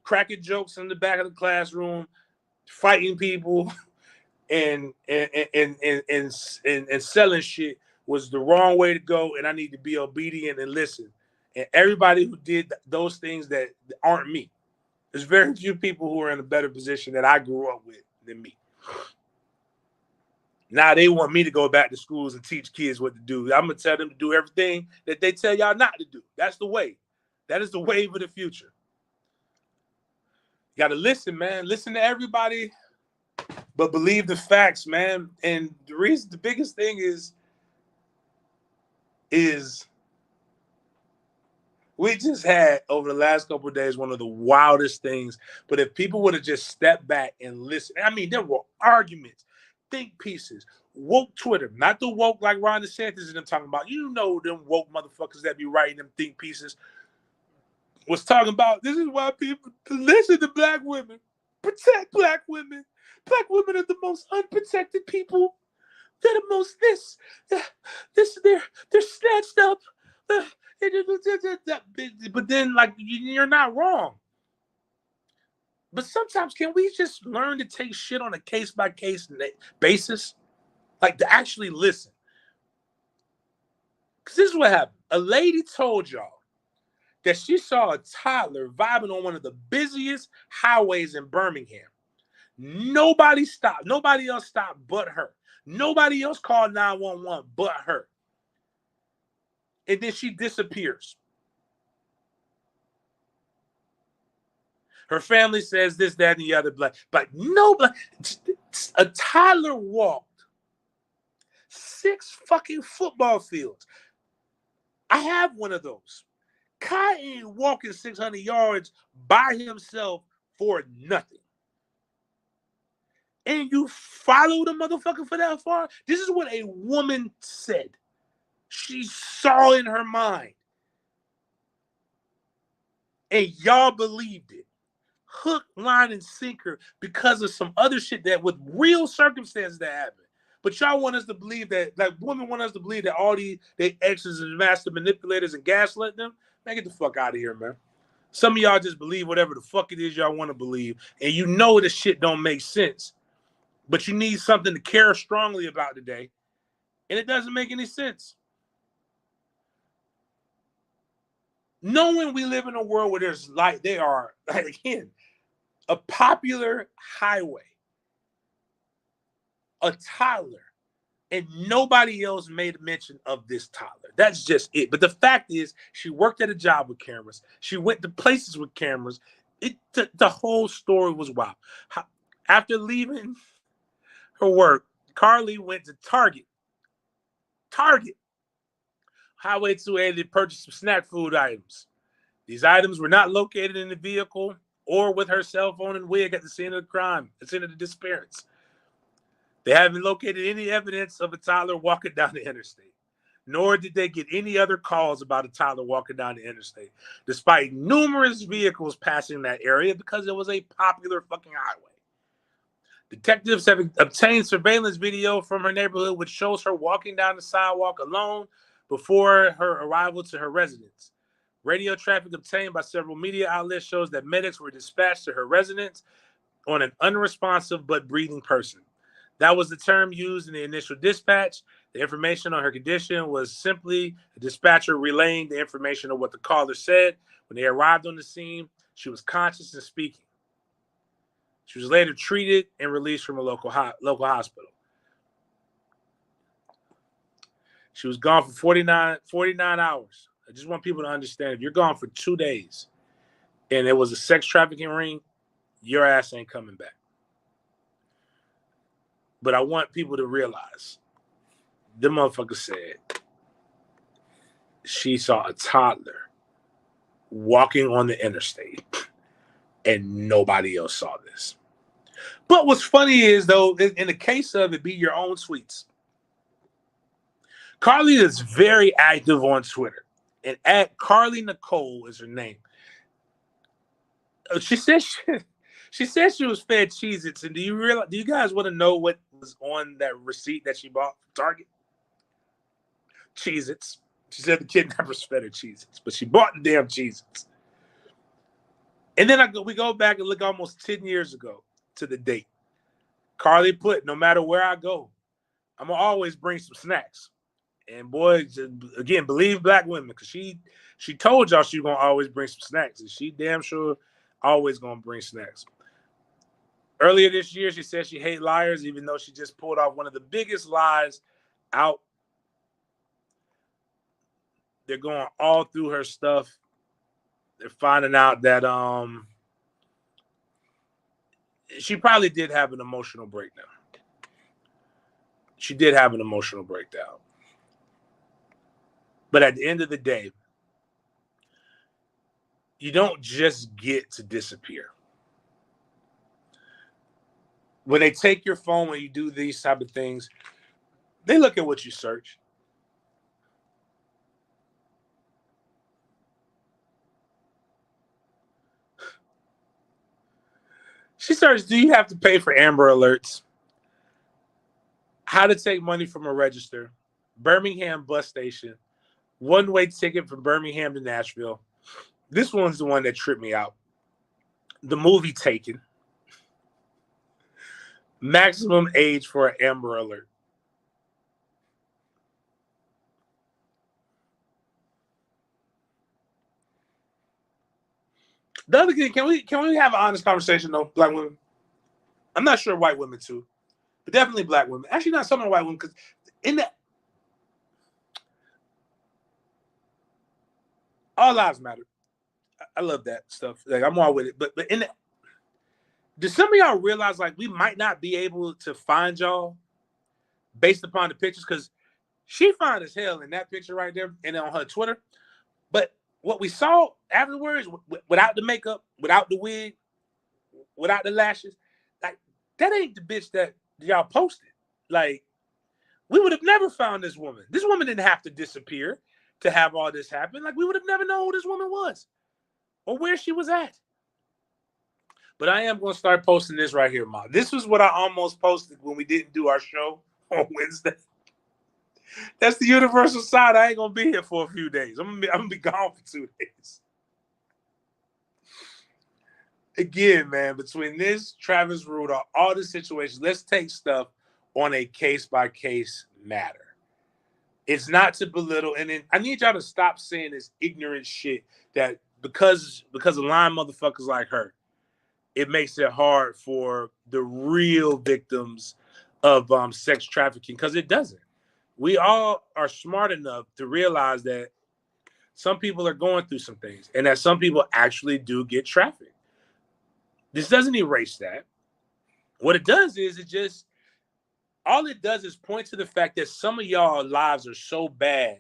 cracking jokes in the back of the classroom, fighting people, and selling shit was the wrong way to go, and I need to be obedient and listen. And everybody who did those things that aren't me. There's very few people who are in a better position that I grew up with than me. Now they want me to go back to schools and teach kids what to do. I'm going to tell them to do everything that they tell y'all not to do. That's the way. That is the wave of the future. You got to listen, man. Listen to everybody, but believe the facts, man. And the biggest thing is we just had over the last couple of days one of the wildest things. But if people would have just stepped back and listened, I mean, there were arguments, think pieces, woke Twitter, not the woke like Ron DeSantis and them talking about. You know them woke motherfuckers that be writing them think pieces was talking about. This is why people listen to black women, protect black women. Black women are the most unprotected people. They're the most they're snatched up. But then, like, you're not wrong. But sometimes, can we just learn to take shit on a case-by-case basis? Like, to actually listen. Because this is what happened. A lady told y'all that she saw a toddler vibing on one of the busiest highways in Birmingham. Nobody stopped. Nobody else stopped but her. Nobody else called 911 but her. And then she disappears. Her family says this, that, and the other. But nobody, a toddler walked 6 fucking football fields. I have one of those. Kai ain't walking 600 yards by himself for nothing. And you follow the motherfucker for that far? This is what a woman said. She saw in her mind. And y'all believed it. Hook, line, and sinker because of some other shit that with real circumstances that happened. But y'all want us to believe that, like, women want us to believe that all they exes and master manipulators and gaslight them. Man, get the fuck out of here, man. Some of y'all just believe whatever the fuck it is y'all want to believe, and you know this shit don't make sense, but you need something to care strongly about today, and it doesn't make any sense. Knowing we live in a world where there's they are, again, a popular highway, a toddler, and nobody else made mention of this toddler. That's just it. But the fact is, she worked at a job with cameras. She went to places with cameras. The whole story was wild. After leaving her work, Carly went to Target. Highway 280 to purchase some snack food items. These items were not located in the vehicle or with her cell phone and wig at the scene of the crime, the scene of the disappearance. They haven't located any evidence of a toddler walking down the interstate, nor did they get any other calls about a toddler walking down the interstate, despite numerous vehicles passing that area because it was a popular fucking highway. Detectives have obtained surveillance video from her neighborhood which shows her walking down the sidewalk alone before her arrival to her residence. Radio traffic obtained by several media outlets shows that medics were dispatched to her residence on an unresponsive but breathing person. That was the term used in the initial dispatch. The information on her condition was simply a dispatcher relaying the information of what the caller said. When they arrived on the scene, she was conscious and speaking. She was later treated and released from a local hospital. She was gone for 49 hours. I just want people to understand, if you're gone for 2 days and it was a sex trafficking ring, your ass ain't coming back. But I want people to realize, the motherfucker said she saw a toddler walking on the interstate and nobody else saw this. But what's funny is, though, in the case of it be your own tweets, Carly is very active on Twitter. And at Carly Nicole is her name. She said she was fed Cheez-Its. And do you guys want to know what was on that receipt that she bought from Target? Cheez-Its. She said the kidnappers fed her Cheez-Its, but she bought the damn Cheez-Its. And then we go back and look almost 10 years ago to the date. Carly put, no matter where I go, I'm going to always bring some snacks. And boy, again, believe black women, because she told y'all she was going to always bring some snacks. And she damn sure always going to bring snacks. Earlier this year, she said she hates liars, even though she just pulled off one of the biggest lies out. They're going all through her stuff. They're finding out that she probably did have an emotional breakdown. She did have an emotional breakdown. But at the end of the day, you don't just get to disappear. When they take your phone, when you do these type of things, they look at what you search. She searched, do you have to pay for Amber Alerts? How to take money from a register, Birmingham bus station, one-way ticket from Birmingham to Nashville. This one's the one that tripped me out. The movie Taken. Maximum age for an Amber Alert. The other thing, can we have an honest conversation though, black women? I'm not sure white women too, but definitely black women. Actually, not some of the white women, because in that, all lives matter. I love that stuff. Like, I'm all with it. But in that, do some of y'all realize like we might not be able to find y'all based upon the pictures? Because she fine as hell in that picture right there and on her Twitter. But what we saw afterwards, without the makeup, without the wig, without the lashes, like that ain't the bitch that y'all posted. Like, we would have never found this woman. This woman didn't have to disappear to have all this happen. Like, we would have never known who this woman was or where she was at. But I am going to start posting this right here, Ma. This was what I almost posted when we didn't do our show on Wednesday. That's the universal side. I ain't going to be here for a few days. I'm gonna be gone for 2 days. again, man, between this, Travis Rudolph, all the situations, let's take stuff on a case-by-case matter. It's not to belittle, and then I need y'all to stop saying this ignorant shit that because of lying motherfuckers like her, it makes it hard for the real victims of sex trafficking, because it doesn't. We all are smart enough to realize that some people are going through some things and that some people actually do get trafficked. This doesn't erase that. What it does is all it does is point to the fact that some of y'all lives are so bad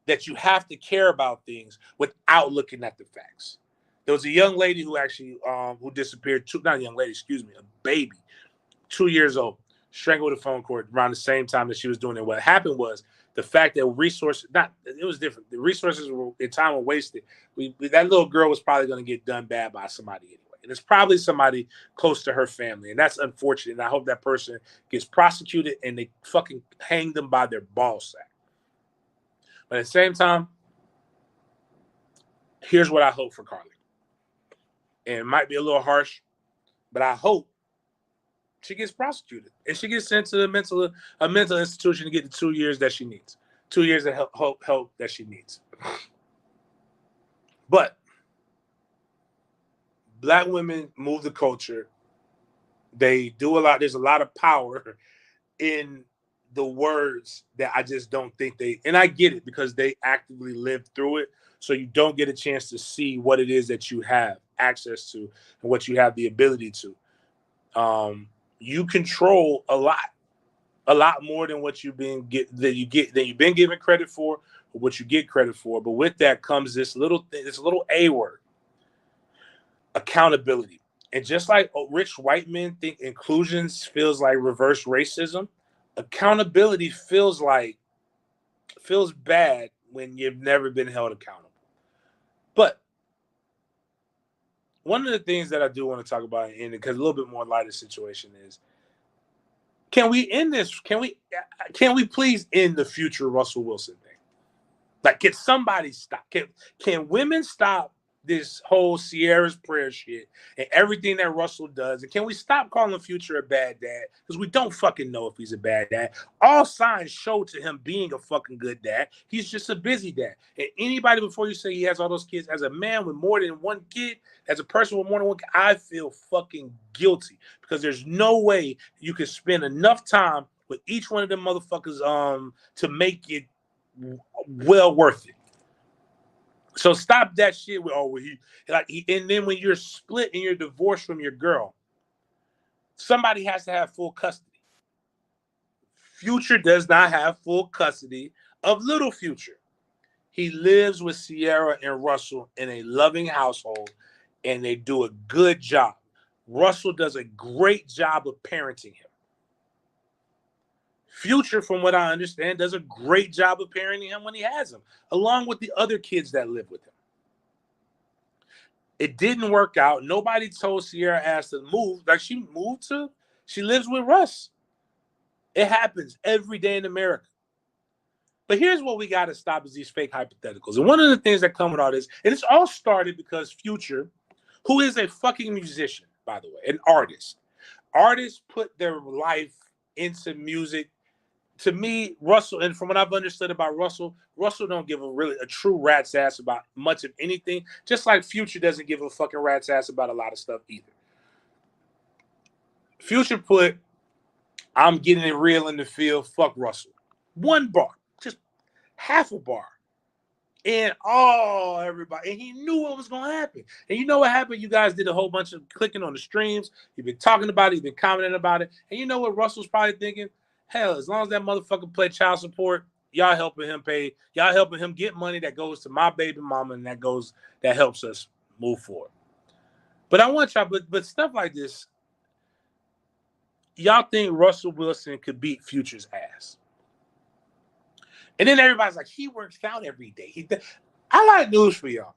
that you have to care about things without looking at the facts. There was a young lady who actually who disappeared. Not a young lady, excuse me, a baby, 2 years old, strangled with a phone cord around the same time that she was doing it. What happened was the fact that it was different. The resources and time were wasted. That little girl was probably going to get done bad by somebody anyway. And it's probably somebody close to her family. And that's unfortunate. And I hope that person gets prosecuted and they fucking hang them by their ball sack. But at the same time, here's what I hope for Carly. And it might be a little harsh, but I hope she gets prosecuted and she gets sent to a mental institution to get the 2 years that she needs. 2 years of help that she needs. But Black women move the culture. They do a lot. There's a lot of power in the words that I just don't think and I get it because they actively lived through it. So you don't get a chance to see what it is that you have access to and what you have the ability to. You control a lot more than what you've been given credit for, or what you get credit for. But with that comes this little A word, accountability. And just like rich white men think inclusion feels like reverse racism, accountability feels bad when you've never been held accountable. But one of the things that I do want to talk about, and because a little bit more lighter situation is, can we end this? Can we please end the future Russell Wilson thing? Like, can somebody stop? Can women stop this whole Sierra's prayer shit and everything that Russell does? And can we stop calling Future a bad dad? Because we don't fucking know if he's a bad dad. All signs show to him being a fucking good dad. He's just a busy dad. And anybody, before you say he has all those kids, as a man with more than one kid, as a person with more than one kid, I feel fucking guilty because there's no way you can spend enough time with each one of them motherfuckers to make it well worth it. So stop that shit with and then when you're split and you're divorced from your girl, somebody has to have full custody. Future does not have full custody of little Future. He lives with Sierra and Russell in a loving household, and they do a good job. Russell does a great job of parenting him. Future, from what I understand, does a great job of parenting him when he has him, along with the other kids that live with him. It didn't work out. Nobody told Sierra ass to move. Like, she lives with Russ. It happens every day in America. But here's what we got to stop is these fake hypotheticals. And one of the things that come with all this, and it's all started because Future, who is a fucking musician, by the way, an artist. Artists put their life into music. To me, Russell, and from what I've understood about Russell don't give a true rat's ass about much of anything, just like Future doesn't give a fucking rat's ass about a lot of stuff either. Future put, I'm getting it real in the field, fuck Russell. One bar, just half a bar. And everybody, and he knew what was going to happen. And you know what happened? You guys did a whole bunch of clicking on the streams. You've been talking about it, you've been commenting about it. And you know what Russell's probably thinking? Hell, as long as that motherfucker play child support, y'all helping him get money that goes to my baby mama, and that helps us move forward. But I want y'all, but stuff like this, y'all think Russell Wilson could beat Future's ass. And then everybody's like, he works out every day. I got news for y'all.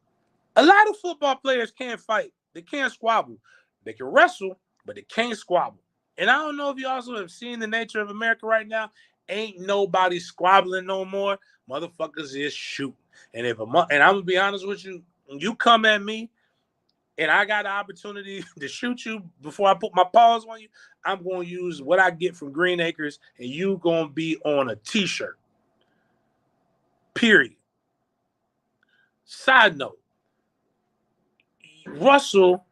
A lot of football players can't fight. They can't squabble. They can wrestle, but they can't squabble. And I don't know if you also have seen the nature of America right now. Ain't nobody squabbling no more. Motherfuckers is shooting. And and I'm gonna be honest with you, when you come at me and I got the opportunity to shoot you before I put my paws on you, I'm going to use what I get from Green Acres, and you going to be on a T-shirt. Period. Side note, Russell,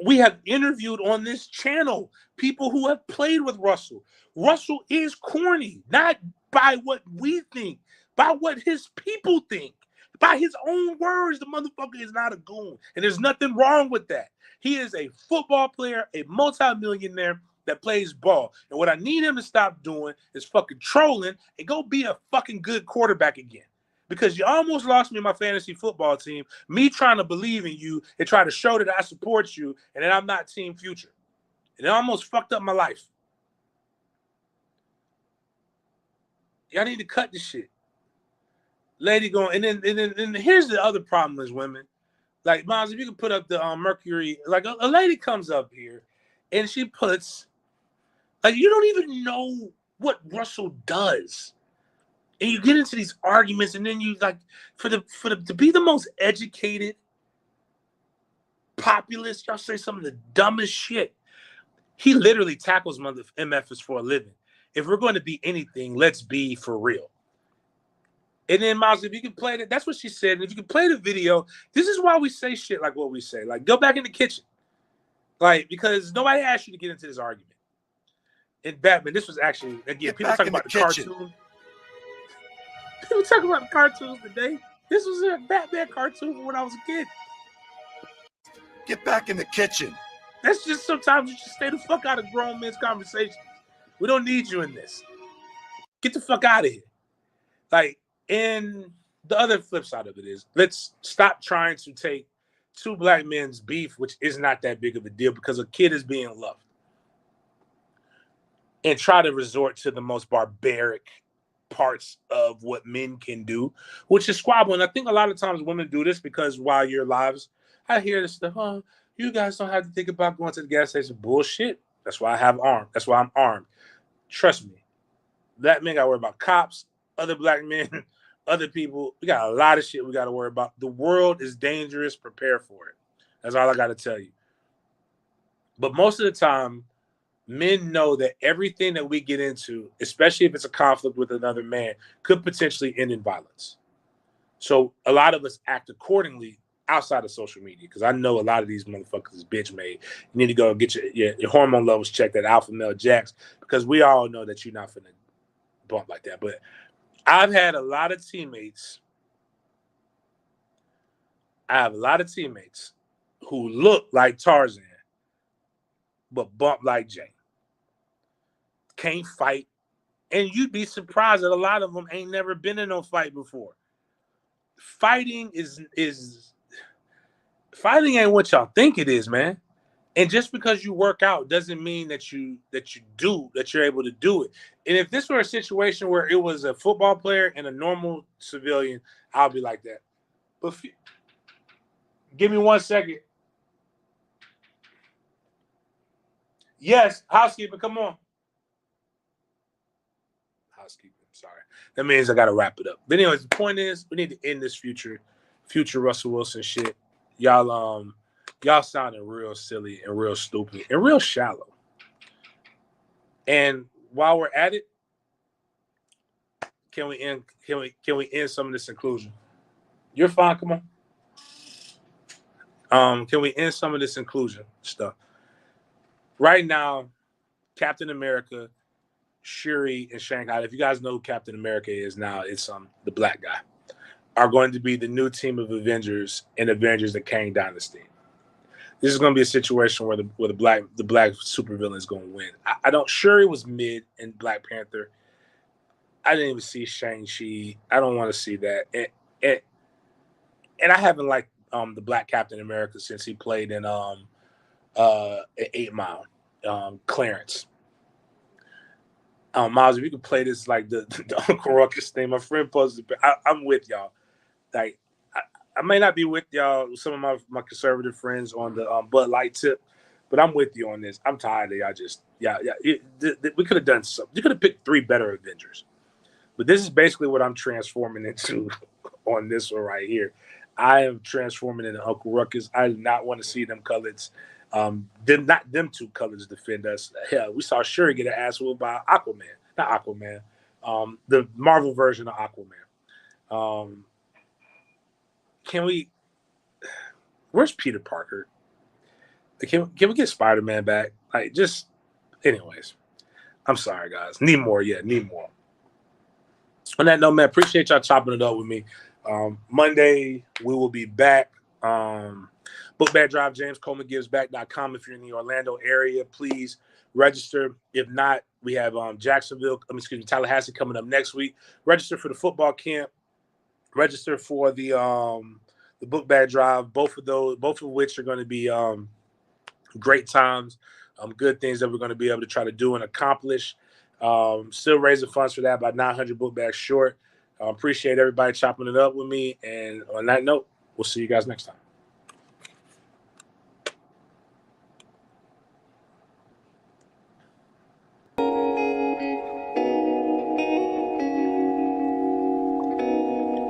we have interviewed on this channel people who have played with Russell. Russell is corny, not by what we think, by what his people think. By his own words, the motherfucker is not a goon. And there's nothing wrong with that. He is a football player, a multimillionaire that plays ball. And what I need him to stop doing is fucking trolling and go be a fucking good quarterback again. Because you almost lost me in my fantasy football team, me trying to believe in you and try to show that I support you and that I'm not team future. And it almost fucked up my life. Y'all need to cut this shit. Lady going, and then here's the other problem is women. Like, Miles, if you could put up the Mercury, like a lady comes up here and she puts, like, you don't even know what Russell does. And you get into these arguments, and then you like to be the most educated populist, y'all say some of the dumbest shit. He literally tackles MFers for a living. If we're going to be anything, let's be for real. And then, Miles, if you can play it, that's what she said. And if you can play the video, this is why we say shit like what we say. Like, go back in the kitchen. Like, because nobody asked you to get into this argument. In Batman, this was actually, again, people talking about the cartoon. People talking about the cartoons today. This was a Batman cartoon when I was a kid. Get back in the kitchen. That's just sometimes you just stay the fuck out of grown men's conversations. We don't need you in this. Get the fuck out of here. Like, and the other flip side of it is, let's stop trying to take two black men's beef, which is not that big of a deal because a kid is being loved, and try to resort to the most barbaric parts of what men can do, which is squabbling. I think a lot of times women do this because while your lives, I hear this stuff, oh, you guys don't have to think about going to the gas station. Bullshit. That's why I have armed. That's why I'm armed. Trust me. Black men got to worry about cops, other black men, other people. We got a lot of shit we got to worry about. The world is dangerous. Prepare for it. That's all I got to tell you. But most of the time, men know that everything that we get into, especially if it's a conflict with another man, could potentially end in violence. So a lot of us act accordingly outside of social media, because I know a lot of these motherfuckers is bitch made. You need to go get your hormone levels checked at Alpha Male Jacks, because we all know that you're not finna bump like that. But I've had a lot of teammates. I have a lot of teammates who look like Tarzan, but bump like Jay. Can't fight. And you'd be surprised that a lot of them ain't never been in no fight before. Fighting fighting ain't what y'all think it is, man. And just because you work out doesn't mean that you're able to do it. And if this were a situation where it was a football player and a normal civilian, I'll be like that. But give me 1 second. Yes, housekeeping, come on. Housekeeping, sorry. That means I got to wrap it up. But anyways, the point is, we need to end this future Russell Wilson shit. Y'all sounding real silly and real stupid and real shallow. And while we're at it, can we end some of this inclusion? You're fine, come on. Can we end some of this inclusion stuff? Right now, Captain America, Shuri, and Shanghai, if you guys know who Captain America is now, it's the black guy, are going to be the new team of Avengers in Avengers: The Kang Dynasty. This is going to be a situation where the black supervillain is going to win. I don't. Shuri was mid in Black Panther. I didn't even see Shang-Chi. I don't want to see that. And I haven't liked the Black Captain America since he played in 8 Mile, Clarence. Miles, if you could play this like the Uncle Ruckus thing, my friend posted. I'm with y'all. Like, I may not be with y'all, some of my conservative friends on the Bud Light tip, but I'm with you on this. I'm tired of y'all we could have done something. You could have picked 3 better Avengers. But this is basically what I'm transforming into on this one right here. I am transforming into Uncle Ruckus. I do not want to see them colors, them two colors defend us. Hell, we saw Shuri get an ass whooped by Aquaman, not Aquaman, the Marvel version of Aquaman. Can we? Where's Peter Parker? Can we get Spider-Man back? Like, just, anyways. I'm sorry, guys. Need more. Need more. On that note, man, appreciate y'all chopping it up with me. Monday, we will be back. Book Bag Drive, JamesColemanGivesBack.com. If you're in the Orlando area, please register. If not, we have Tallahassee coming up next week. Register for the football camp. Register for the Book Bag Drive. Both of which are going to be great times. Good things that we're going to be able to try to do and accomplish. Still raising funds for that, about 900 book bags short. Appreciate everybody chopping it up with me. And on that note, we'll see you guys next time.